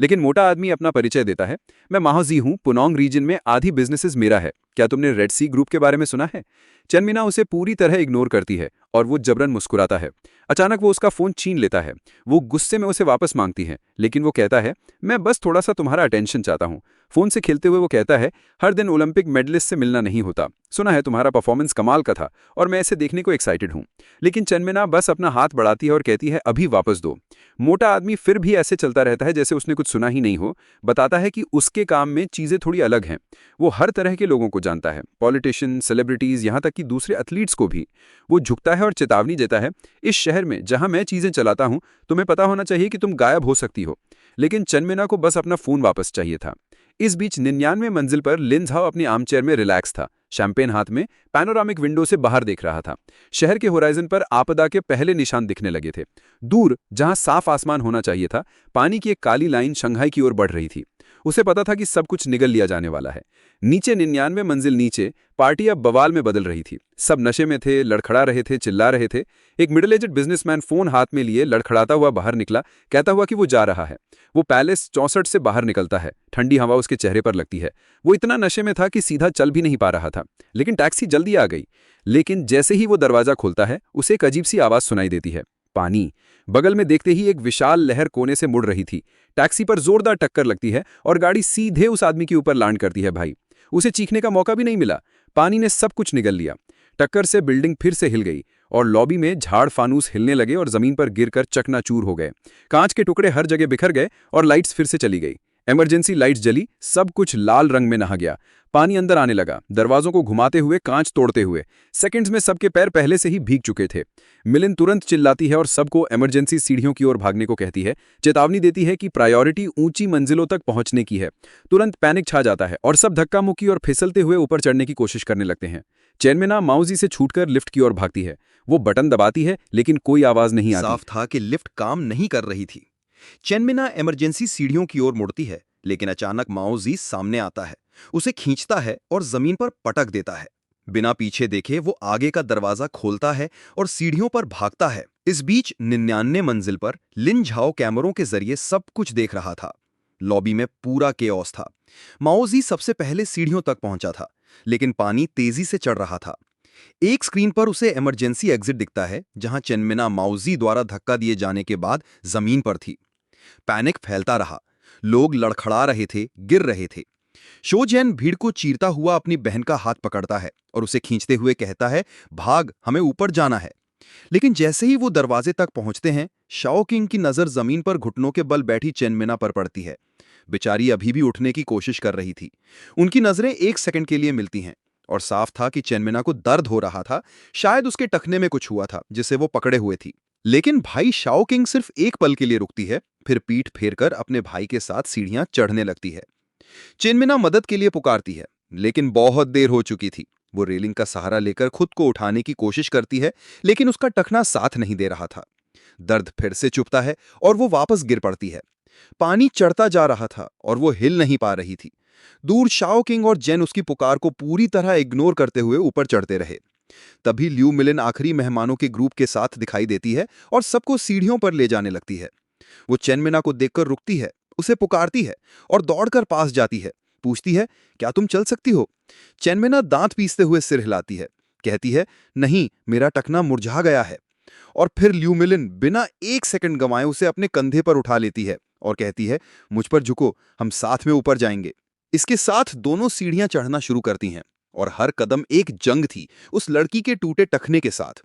लेकिन मोटा आदमी अपना परिचय देता है। मैं माहजी हूं, पुनोंग रीजन में आधी बिजनेसेस मेरा है। क्या तुमने रेड सी ग्रुप के बारे में सुना है? चनमिना उसे पूरी तरह इग्नोर करती है और वो जबरन मुस्कुराता है। अचानक वो उसका फोन छीन लेता है। वो गुस्से में उसे वापस मांगती है, लेकिन वो कहता है, मैं बस थोड़ा सा तुम्हारा अटेंशन चाहता हूँ। फोन से खेलते हुए वो कहता है, हर दिन ओलंपिक मेडलिस्ट से मिलना नहीं होता। सुना है तुम्हारा परफॉर्मेंस कमाल का था और मैं इसे देखने को एक्साइटेड हूँ। लेकिन चनमिना बस अपना हाथ बढ़ाती है और कहती है, अभी वापस दो। मोटा आदमी फिर भी ऐसे चलता रहता है जैसे उसने कुछ सुना ही नहीं हो। बताता है कि उसके काम में चीजें थोड़ी अलग हैं। वो हर तरह के लोगों को जानता है, पॉलिटिशियन, सेलिब्रिटीज, यहाँ तक कि दूसरे एथलीट्स को भी। वो झुकता है और चेतावनी देता है, इस शहर में जहां मैं चीजें चलाता हूं, तुम्हें पता होना चाहिए कि तुम गायब हो सकती हो। लेकिन चनमिना को बस अपना फोन वापस चाहिए था। इस बीच 99वें मंजिल पर लिन झाओ अपनी आर्मचेयर में रिलैक्स था, शैंपेन हाथ में, पैनोरामिक विंडो से बाहर देख रहा था। शहर के होराइजन पर आपदा के पहले निशान दिखने लगे थे। दूर, जहां साफ आसमान होना चाहिए था, पानी की एक काली लाइन शंघाई की ओर बढ़ रही थी। उसे पता था कि सब कुछ निगल लिया जाने वाला है। नीचे 99वें मंजिल नीचे पार्टी अब बवाल में बदल रही थी। सब नशे में थे, लड़खड़ा रहे थे, चिल्ला रहे थे। एक मिडिल एज्ड बिजनेसमैन फोन हाथ में लिए लड़खड़ाता हुआ बाहर निकला, कहता हुआ कि वो जा रहा है। वो पैलेस 64 से बाहर निकलता है। ठंडी हवा उसके चेहरे पर लगती है। वो इतना नशे में था कि सीधा चल भी नहीं पा रहा था। लेकिन टैक्सी जल्दी आ गई। लेकिन जैसे ही वो दरवाजा खोलता है, उसे एक अजीब सी आवाज सुनाई देती है, पानी। बगल में देखते ही एक विशाल लहर कोने से मुड़ रही थी। टैक्सी पर जोरदार टक्कर लगती है और गाड़ी सीधे उस आदमी के ऊपर लैंड करती है। भाई, उसे चीखने का मौका भी नहीं मिला। पानी ने सब कुछ निगल लिया। टक्कर से बिल्डिंग फिर से हिल गई और लॉबी में झाड़ फानूस हिलने लगे और जमीन पर गिरकर चकनाचूर हो गए। कांच के टुकड़े हर जगह बिखर गए और लाइट्स फिर से चली गई। इमरजेंसी लाइट्स जली, सब कुछ लाल रंग में नहा गया। पानी अंदर आने लगा, दरवाजों को घुमाते हुए, कांच तोड़ते हुए। सेकंड्स में सबके पैर पहले से ही भीग चुके थे। मिलिन तुरंत चिल्लाती है और सबको इमरजेंसी सीढ़ियों की ओर भागने को कहती है। चेतावनी देती है कि प्रायोरिटी ऊंची मंजिलों तक पहुंचने की है। तुरंत पैनिक छा जाता है और सब धक्का मुक्की और फिसलते हुए ऊपर चढ़ने की कोशिश करने लगते हैं। चेनमिना माउजी से छूटकर लिफ्ट की ओर भागती है। वो बटन दबाती है, लेकिन कोई आवाज नहीं आती। साफ था कि लिफ्ट काम नहीं कर रही थी। चेनमिना इमरजेंसी सीढ़ियों की ओर मुड़ती है, लेकिन अचानक माओजी सामने आता है, उसे खींचता है और जमीन पर पटक देता है। बिना पीछे देखे वो आगे का दरवाजा खोलता है और सीढ़ियों पर भागता है। इस बीच 99 मंजिल पर लिन झाओ कैमरों के जरिए सब कुछ देख रहा था। लॉबी में पूरा केओस था। माओजी सबसे पहले सीढ़ियों तक पहुंचा था, लेकिन पानी तेजी से चढ़ रहा था। एक स्क्रीन पर उसे इमरजेंसी एग्जिट दिखता है, जहां चेनमिना माओजी द्वारा धक्का दिए जाने के बाद जमीन पर थी। पैनिक फैलता रहा। लोग लड़खड़ा रहे थे, गिर रहे थे। शोजैन भीड़ को चीरता हुआ अपनी बहन का हाथ पकड़ता है और उसे खींचते हुए कहता है, भाग, हमें ऊपर जाना है। लेकिन जैसे ही वो दरवाजे तक पहुंचते हैं, शाओ किंग की नजर जमीन पर घुटनों के बल बैठी चेनमिना पर पड़ती है। बेचारी अभी भी उठने की कोशिश कर रही थी। उनकी नजरें एक सेकंड के लिए मिलती हैं और साफ था कि चेनमिना को दर्द हो रहा था। शायद उसके टखने में कुछ हुआ था जिसे वो पकड़े हुए थी। लेकिन भाई शाओ किंग सिर्फ एक पल के लिए रुकती है, फिर पीठ फेरकर अपने भाई के साथ सीढ़ियां चढ़ने लगती है। चेनमिना मदद के लिए पुकारती है, लेकिन बहुत देर हो चुकी थी। वो रेलिंग का सहारा लेकर खुद को उठाने की कोशिश करती है, लेकिन उसका टखना साथ नहीं दे रहा था। दर्द फिर से चुभता है और वो वापस गिर पड़ती है। पानी चढ़ता जा रहा था और वो हिल नहीं पा रही थी। दूर शाओ किंग और जेन उसकी पुकार को पूरी तरह इग्नोर करते हुए ऊपर चढ़ते रहे। तभी ल्यू मिलिन आखिरी मेहमानों के ग्रुप के साथ दिखाई देती है और सबको सीढ़ियों पर ले जाने लगती है। वो चेनमिना को देखकर रुकती है, उसे पुकारती है और दौड़कर पास जाती है। पूछती है, क्या तुम चल सकती हो? चेनमिना दांत पीसते हुए सिर हिलाती है, कहती है, नहीं, मेरा टखना मुरझा गया है। और फिर ल्यू मिलिन बिना एक सेकंड गंवाए उसे अपने कंधे पर उठा लेती है और कहती है, मुझ पर झुको, हम साथ में ऊपर जाएंगे। इसके साथ दोनों सीढ़ियां चढ़ना शुरू करती हैं और हर कदम एक जंग थी उस लड़की के टूटे टखने के साथ।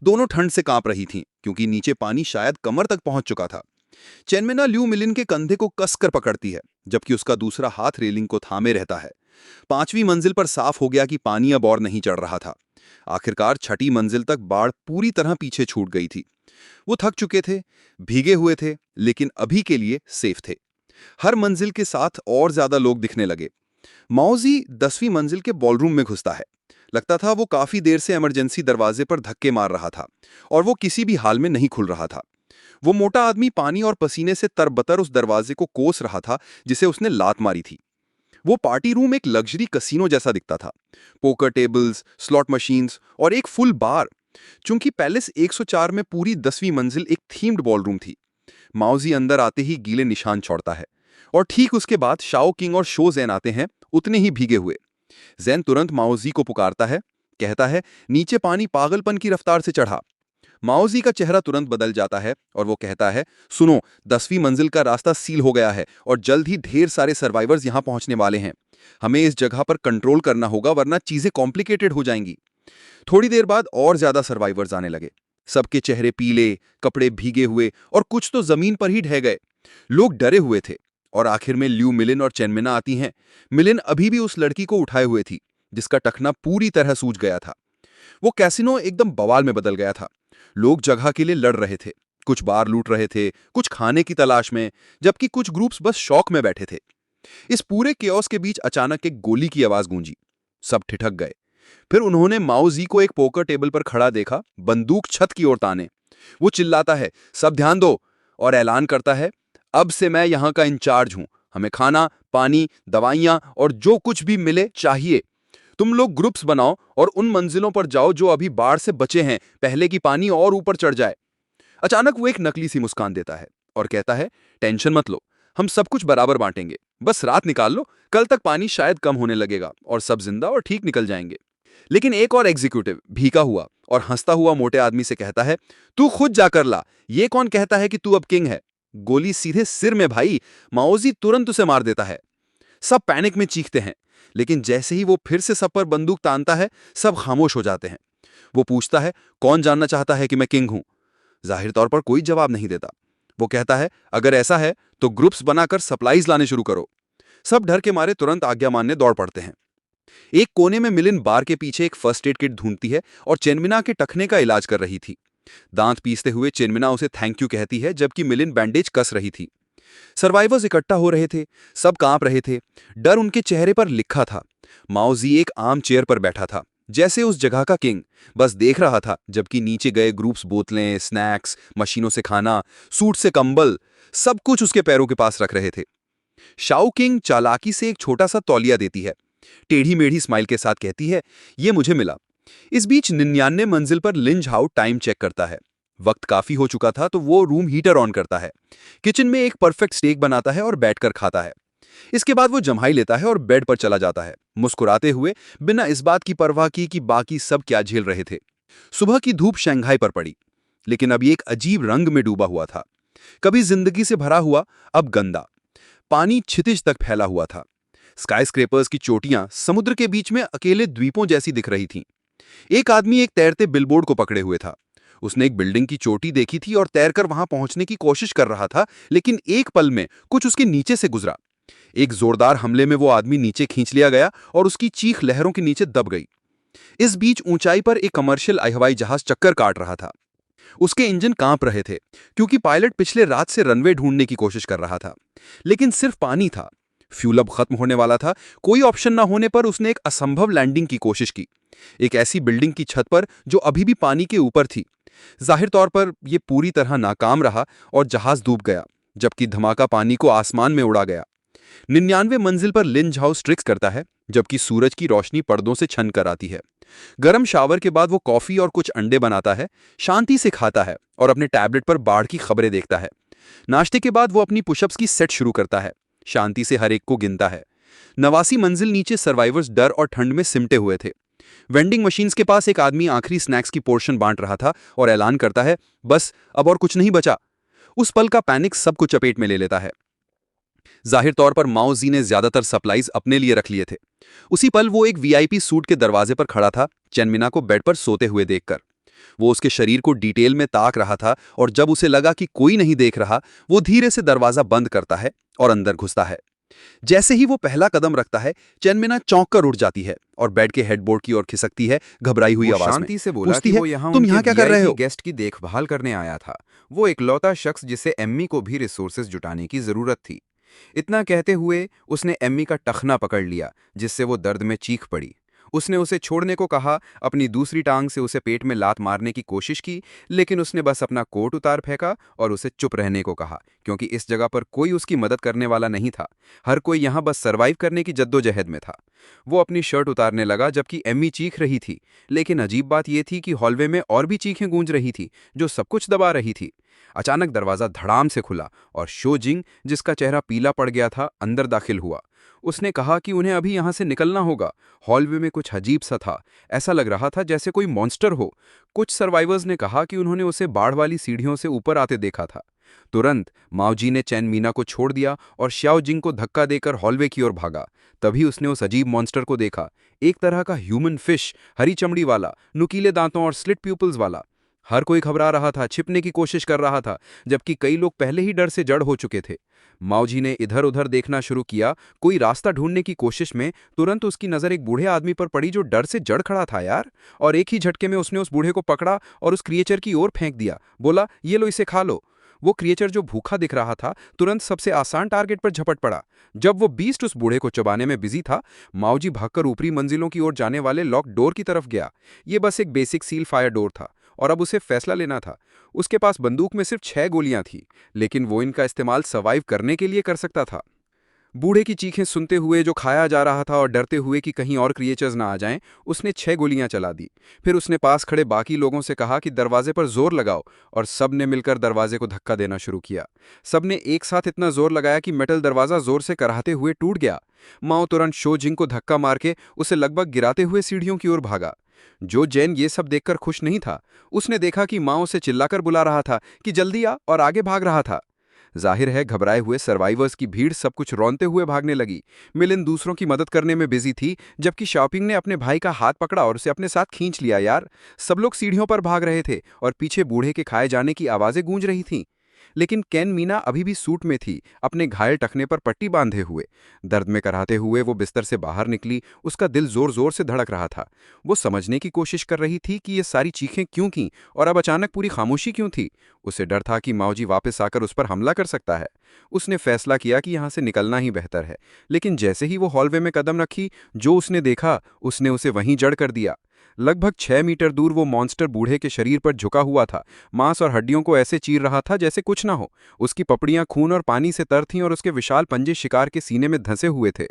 दोनों ठंड से कांप रही थीं, क्योंकि नीचे पानी शायद कमर तक पहुंच चुका था। चेनमिना ल्यू मिलिन के कंधे को कसकर पकड़ती है, जबकि उसका दूसरा हाथ रेलिंग को थामे रहता है। 5वीं मंजिल पर साफ हो गया कि पानी अब और नहीं चढ़ रहा था। आखिरकार 6ठी मंजिल तक बाढ़ पूरी तरह पीछे छूट गई थी। वो थक चुके थे, भीगे हुए थे, लेकिन अभी के लिए सेफ थे। हर मंजिल के साथ और ज्यादा लोग दिखने लगे। माओजी 10वीं मंजिल के बॉलरूम में घुसता है। लगता था वो काफी देर से इमरजेंसी दरवाजे पर धक्के मार रहा था और वो किसी भी हाल में नहीं खुल रहा था। वो मोटा आदमी पानी और पसीने से तरबतर उस दरवाजे को कोस रहा था जिसे उसने लात मारी थी। वो पार्टी रूम एक लग्जरी कसीनो जैसा दिखता था। पोकर टेबल्स, स्लॉट मशीन्स और एक फुल बार। चूंकि पैलेस 104 में पूरी 10वीं मंजिल एक थीम्ड बॉलरूम थी। माओजी अंदर आते ही गीले निशान छोड़ता है और ठीक उसके बाद शाओ किंग और शो ज़ेन आते हैं, उतने ही भीगे हुए। ज़ेन तुरंत माओजी को पुकारता है, कहता है नीचे पानी पागलपन की रफ्तार से चढ़ा। माओजी का चेहरा तुरंत बदल जाता है और वो कहता है, सुनो, 10वीं मंजिल का रास्ता सील हो गया है और जल्द ही ढेर सारे सर्वाइवर्स यहां पहुंचने वाले हैं। हमें इस जगह पर कंट्रोल करना होगा वरना चीजें कॉम्प्लिकेटेड हो जाएंगी। थोड़ी देर बाद और ज्यादा सर्वाइवर्स आने लगे। सबके चेहरे पीले, कपड़े भीगे हुए और कुछ तो जमीन पर ही ढह गए। लोग डरे हुए थे और आखिर में ल्यू मिलिन और चेनमिना आती हैं। मिलिन अभी भी उस लड़की को उठाए हुए थी जिसका टखना पूरी तरह सूज गया था। वो कैसीनो एकदम बवाल में बदल गया था। लोग जगह के लिए लड़ रहे थे, कुछ बार लूट रहे थे, कुछ खाने की तलाश में, जबकि कुछ ग्रुप्स बस शौक में बैठे थे। इस पूरे केओस के बीच अचानक एक गोली की आवाज गूंजी। सब ठिठक गए। फिर उन्होंने माओ जी को एक पोकर टेबल पर खड़ा देखा, बंदूक छत की ओर ताने। वो चिल्लाता है, सब ध्यान दो, और ऐलान करता है, अब से मैं यहां का इंचार्ज हूं। हमें खाना, पानी, दवाइयां और जो कुछ भी मिले चाहिए। तुम लोग ग्रुप्स बनाओ और उन मंजिलों पर जाओ जो अभी बाढ़ से बचे हैं, पहले की पानी और ऊपर चढ़ जाए। अचानक वो एक नकली सी मुस्कान देता है और कहता है, टेंशन मत लो, हम सब कुछ बराबर बांटेंगे। बस रात निकाल लो, कल तक पानी शायद कम होने लगेगा और सब जिंदा और ठीक निकल जाएंगे। लेकिन एक और एग्जीक्यूटिव भीगा हुआ और हंसता हुआ मोटे आदमी से कहता है, तू खुद जाकर ला, ये कौन कहता है कि तू अब किंग है। गोली सीधे सिर में भाई। माओजी तुरंत उसे मार देता है। सब पैनिक में चीखते हैं, लेकिन जैसे ही वो फिर से सब पर बंदूक तानता है, सब खामोश हो जाते हैं। वो पूछता है, कौन जानना चाहता है कि मैं किंग हूं। जाहिर तौर पर कोई जवाब नहीं देता। वो कहता है, अगर ऐसा है तो ग्रुप्स बनाकर सप्लाईज लाने शुरू करो। सब डर के मारे तुरंत आज्ञा मानने दौड़ पड़ते हैं। एक कोने में मिलिन बार के पीछे एक फर्स्ट एड किट ढूंढती है और चेनमिना के टखने का इलाज कर रही थी। दांत पीसते हुए चेनमिना उसे थैंक यू कहती है, जबकि मिलिन बैंडेज कस रही थी। सर्वाइवर्स इकट्ठा हो रहे थे, सब कांप रहे थे, डर उनके चेहरे पर लिखा था। माओजी एक आम चेयर पर बैठा था, जैसे उस जगह का किंग, बस देख रहा था, जबकि नीचे गए ग्रुप्स बोतलें, स्नैक्स, मशीनों से खाना, सूट से कंबल, सब कुछ उसके पैरों के पास रख रहे थे। शाओ किंग चालाकी से एक छोटा सा तौलिया देती है, टेढ़ी मेढ़ी स्माइल के साथ कहती है, ये मुझे मिला। इस बीच 99 मंजिल पर लिंज हाउ टाइम चेक करता है। वक्त काफी हो चुका था तो वो रूम हीटर ऑन करता है, किचन में एक परफेक्ट स्टेक बनाता है और बैठकर खाता है। इसके बाद वो जम्हाई लेता है और बेड पर चला जाता है, मुस्कुराते हुए, बिना इस बात की परवाह की कि बाकी सब क्या झेल रहे थे। सुबह की धूप शंघाई पर पड़ी, लेकिन अब ये एक अजीब रंग में डूबा हुआ था। कभी जिंदगी से भरा हुआ, अब गंदा। पानी क्षितिज तक फैला हुआ था। स्काईस्क्रेपर्स की चोटियां समुद्र के बीच में अकेले द्वीपों जैसी दिख रही थीं। एक आदमी एक तैरते बिलबोर्ड को पकड़े हुए था। उसने एक बिल्डिंग की चोटी देखी थी और तैरकर वहां पहुंचने की कोशिश कर रहा था, लेकिन एक पल में कुछ उसके नीचे से गुजरा। एक जोरदार हमले में वो आदमी नीचे खींच लिया गया और उसकी चीख लहरों के नीचे दब गई। इस बीच ऊंचाई पर एक कमर्शियल हवाई जहाज चक्कर काट रहा था। उसके इंजन कांप रहे थे, क्योंकि पायलट पिछले रात से रनवे ढूंढने की कोशिश कर रहा था, लेकिन सिर्फ पानी था। फ्यूल अब खत्म होने वाला था। कोई ऑप्शन न होने पर उसने एक असंभव लैंडिंग की कोशिश की, एक ऐसी बिल्डिंग की छत पर जो अभी भी पानी के ऊपर थी। जाहिर तौर पर यह पूरी तरह नाकाम रहा और जहाज डूब गया, जबकि धमाका पानी को आसमान में उड़ा गया। 99 मंजिल पर लिंज हाउस ट्रिक्स करता है, जबकि सूरज की रोशनी पर्दों से छन कर आती है। गर्म शावर के बाद वो कॉफी और कुछ अंडे बनाता है, शांति से खाता है और अपने टैबलेट पर बाढ़ की खबरें देखता है। नाश्ते के बाद वो अपनी पुशअप्स की सेट शुरू करता है, शांति से हर एक को गिनता है। 89 मंजिल नीचे सर्वाइवर्स डर और ठंड में सिमटे हुए थे। वेंडिंग मशीन्स के पास एक आदमी आखिरी स्नैक्स की पोर्शन बांट रहा था और ऐलान करता है, बस अब और कुछ नहीं बचा। उस पल का पैनिक सबको चपेट में ले लेता है। जाहिर तौर पर माओ जी ने ज्यादातर सप्लाईज अपने लिए रख लिए थे। उसी पल वो एक वीआईपी सूट के दरवाजे पर खड़ा था, चेनमिना को बेड पर सोते हुए देखकर। वो उसके शरीर को डिटेल में ताक रहा था और जब उसे लगा कि कोई नहीं देख रहा, वो धीरे से दरवाजा बंद करता है और अंदर घुसता है। जैसे ही वो पहला कदम रखता है, चेनमिना चौंक कर उठ जाती है और बेड के हेडबोर्ड की ओर खिसकती है, घबराई हुई आवाज में। शांति से बोला पूछती कि है, वो यहाँ तुम उनके यहाँ क्या कर रहे VIP हो? गेस्ट की देखभाल करने आया था। वो इकलौता शख्स जिसे एम्मी को भी रिसोर्सेज जुटाने की जरूरत थी। इतना कहते हुए उसने एम्मी का टखना पकड़ लिया, जिससे वो दर्द में चीख पड़ी। उसने उसे छोड़ने को कहा, अपनी दूसरी टांग से उसे पेट में लात मारने की कोशिश की, लेकिन उसने बस अपना कोट उतार फेंका और उसे चुप रहने को कहा, क्योंकि इस जगह पर कोई उसकी मदद करने वाला नहीं था। हर कोई यहाँ बस सर्वाइव करने की जद्दोजहद में था। वो अपनी शर्ट उतारने लगा जबकि एम्मी चीख रही थी, लेकिन अजीब बात यह थी कि हॉलवे में और भी चीखें गूंज रही थी जो सब कुछ दबा रही थी। अचानक दरवाजा धड़ाम से खुला और शो जिंग, जिसका चेहरा पीला पड़ गया था, अंदर दाखिल हुआ। उसने कहा कि उन्हें अभी यहां से निकलना होगा। हॉलवे में कुछ अजीब सा था, ऐसा लग रहा था जैसे कोई मॉन्स्टर हो। कुछ सर्वाइवर्स ने कहा कि उन्होंने उसे बाढ़ वाली सीढ़ियों से ऊपर आते देखा था। तुरंत माओजी ने चैन मीना को छोड़ दिया और श्याओ जिंग को धक्का देकर हॉलवे की ओर भागा। तभी उसने उस अजीब मॉन्स्टर को देखा, एक तरह का ह्यूमन फिश, हरी चमड़ी वाला, नुकीले दांतों और स्लिट प्यूपल्स वाला। हर कोई घबरा रहा था, छिपने की कोशिश कर रहा था, जबकि कई लोग पहले ही डर से जड़ हो चुके थे। माओजी ने इधर उधर देखना शुरू किया, कोई रास्ता ढूंढने की कोशिश में। तुरंत उसकी नजर एक बूढ़े आदमी पर पड़ी जो डर से जड़ खड़ा था यार, और एक ही झटके में उसने उस बूढ़े को पकड़ा और उस क्रिएचर की ओर फेंक दिया। बोला, ये लो, इसे खा लो। वो क्रिएचर जो भूखा दिख रहा था तुरंत सबसे आसान टारगेट पर झपट पड़ा। जब वो बीस्ट उस बूढ़े को चबाने में बिजी था, माओजी भागकर ऊपरी मंजिलों की ओर जाने वाले लॉक डोर की तरफ गया। ये बस एक बेसिक सील फायर डोर था और अब उसे फैसला लेना था। उसके पास बंदूक में सिर्फ 6 गोलियां थी, लेकिन वो इनका इस्तेमाल सर्वाइव करने के लिए कर सकता था। बूढ़े की चीखें सुनते हुए, जो खाया जा रहा था, और डरते हुए कि कहीं और क्रिएचर्स ना आ जाएं, उसने 6 गोलियां चला दी। फिर उसने पास खड़े बाकी लोगों से कहा कि दरवाजे पर जोर लगाओ, और सब ने मिलकर दरवाजे को धक्का देना शुरू किया। सब ने एक साथ इतना जोर लगाया कि मेटल दरवाजा जोर से कराहते हुए टूट गया। माओ तुरंत शो जिंग को धक्का मार के उसे लगभग गिराते हुए सीढ़ियों की ओर भागा। जो जैन ये सब देखकर खुश नहीं था। उसने देखा कि माओ उसे चिल्लाकर बुला रहा था कि जल्दी आ, और आगे भाग रहा था। जाहिर है घबराए हुए सर्वाइवर्स की भीड़ सब कुछ रौंदते हुए भागने लगी। मिलिन दूसरों की मदद करने में बिजी थी, जबकि शॉपिंग ने अपने भाई का हाथ पकड़ा और उसे अपने साथ खींच लिया यार। सब लोग सीढ़ियों पर भाग रहे थे और पीछे बूढ़े के खाए जाने की आवाजें गूंज रही थीं। लेकिन कैन मीना अभी भी सूट में थी, अपने घायल टखने पर पट्टी बांधे हुए। दर्द में कराहते हुए वो बिस्तर से बाहर निकली। उसका दिल जोर जोर से धड़क रहा था। वो समझने की कोशिश कर रही थी कि ये सारी चीखें क्यों की और अब अचानक पूरी खामोशी क्यों थी। उसे डर था कि माओजी वापस आकर उस पर हमला कर सकता है। उसने फैसला किया कि यहां से निकलना ही बेहतर है। लेकिन जैसे ही वो हॉलवे में कदम रखी, जो उसने देखा उसने उसे वहीं जड़ कर दिया। लगभग 6 मीटर दूर वो मॉन्स्टर बूढ़े के शरीर पर झुका हुआ था। मांस और हड्डियों को ऐसे चीर रहा था जैसे कुछ ना हो। उसकी पपड़ियां खून और पानी से तर थीं और उसके विशाल पंजे शिकार के सीने में धंसे हुए थे।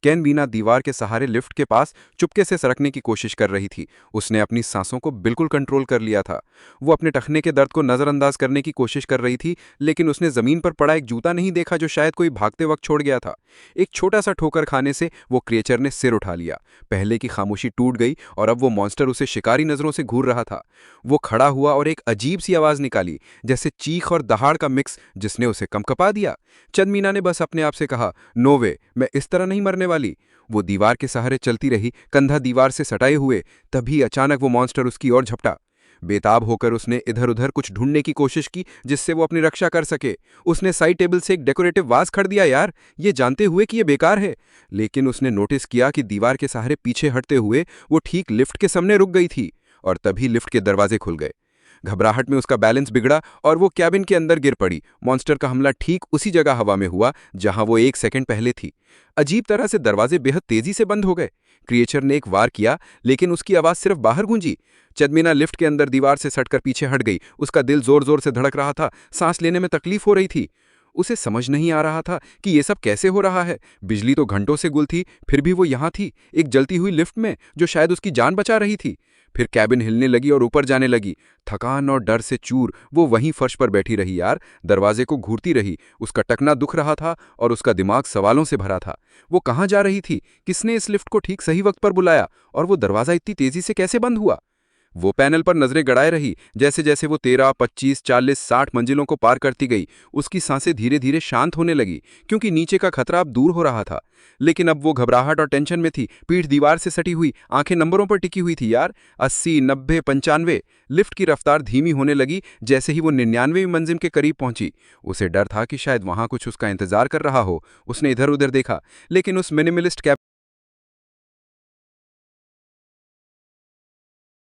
कैन बीना दीवार के सहारे लिफ्ट के पास चुपके से सरकने की कोशिश कर रही थी। उसने अपनी सांसों को बिल्कुल कंट्रोल कर लिया था। वो अपने टखने के दर्द को नजरअंदाज करने की कोशिश कर रही थी, लेकिन उसने जमीन पर पड़ा एक जूता नहीं देखा जो शायद कोई भागते वक्त छोड़ गया था। एक छोटा सा ठोकर खाने से वो क्रिएचर ने सिर उठा लिया। पहले की खामोशी टूट गई और अब वो मॉन्स्टर उसे शिकारी नजरों से घूर रहा था। वो खड़ा हुआ और एक अजीब सी आवाज निकाली, जैसे चीख और दहाड़ का मिक्स, जिसने उसे कंपकपा दिया। चंद मीना ने बस अपने आप से कहा, नो वे, मैं इस तरह नहीं मरने वाली। वो दीवार के सहारे चलती रही, कंधा दीवार से सटाए हुए। तभी अचानक वो मॉन्स्टर उसकी ओर झपटा। बेताब होकर उसने इधर उधर कुछ ढूंढने की कोशिश की जिससे वो अपनी रक्षा कर सके। उसने साइड टेबल से एक डेकोरेटिव वाज खरीद दिया यार, ये जानते हुए कि ये बेकार है। लेकिन उसने नोटिस किया कि दीवार के सहारे पीछे हटते हुए वो ठीक लिफ्ट के सामने रुक गई थी, और तभी लिफ्ट के दरवाजे खुल गए। घबराहट में उसका बैलेंस बिगड़ा और वो कैबिन के अंदर गिर पड़ी। मॉन्स्टर का हमला ठीक उसी जगह हवा में हुआ जहां वो 1 सेकंड पहले थी। अजीब तरह से दरवाजे बेहद तेजी से बंद हो गए। क्रिएचर ने एक वार किया, लेकिन उसकी आवाज सिर्फ बाहर गूंजी। चदमीना लिफ्ट के अंदर दीवार से सटकर पीछे हट गई। उसका दिल जोर जोर से धड़क रहा था, सांस लेने में तकलीफ हो रही थी। उसे समझ नहीं आ रहा था कि ये सब कैसे हो रहा है। बिजली तो घंटों से गुल थी, फिर भी वो यहाँ थी, एक जलती हुई लिफ्ट में जो शायद उसकी जान बचा रही थी। फिर कैबिन हिलने लगी और ऊपर जाने लगी। थकान और डर से चूर वो वहीं फर्श पर बैठी रही यार, दरवाजे को घूरती रही। उसका टकना दुख रहा था और उसका दिमाग सवालों से भरा था। वो कहाँ जा रही थी? किसने इस लिफ्ट को ठीक सही वक्त पर बुलाया? और वो दरवाजा इतनी तेजी से कैसे बंद हुआ? वो पैनल पर नजरें गड़ाए रही। जैसे जैसे वो 13, 25, 40, 60 मंजिलों को पार करती गई, उसकी सांसें धीरे धीरे शांत होने लगी, क्योंकि नीचे का खतरा अब दूर हो रहा था। लेकिन अब वो घबराहट और टेंशन में थी। पीठ दीवार से सटी हुई, आंखें नंबरों पर टिकी हुई थी यार। 80, 90, 95। लिफ्ट की रफ्तार धीमी होने लगी जैसे ही वो 99वीं मंजिल के करीब पहुंची। उसे डर था कि शायद वहां कुछ उसका इंतजार कर रहा हो। उसने इधर उधर देखा, लेकिन उस मिनिमलिस्ट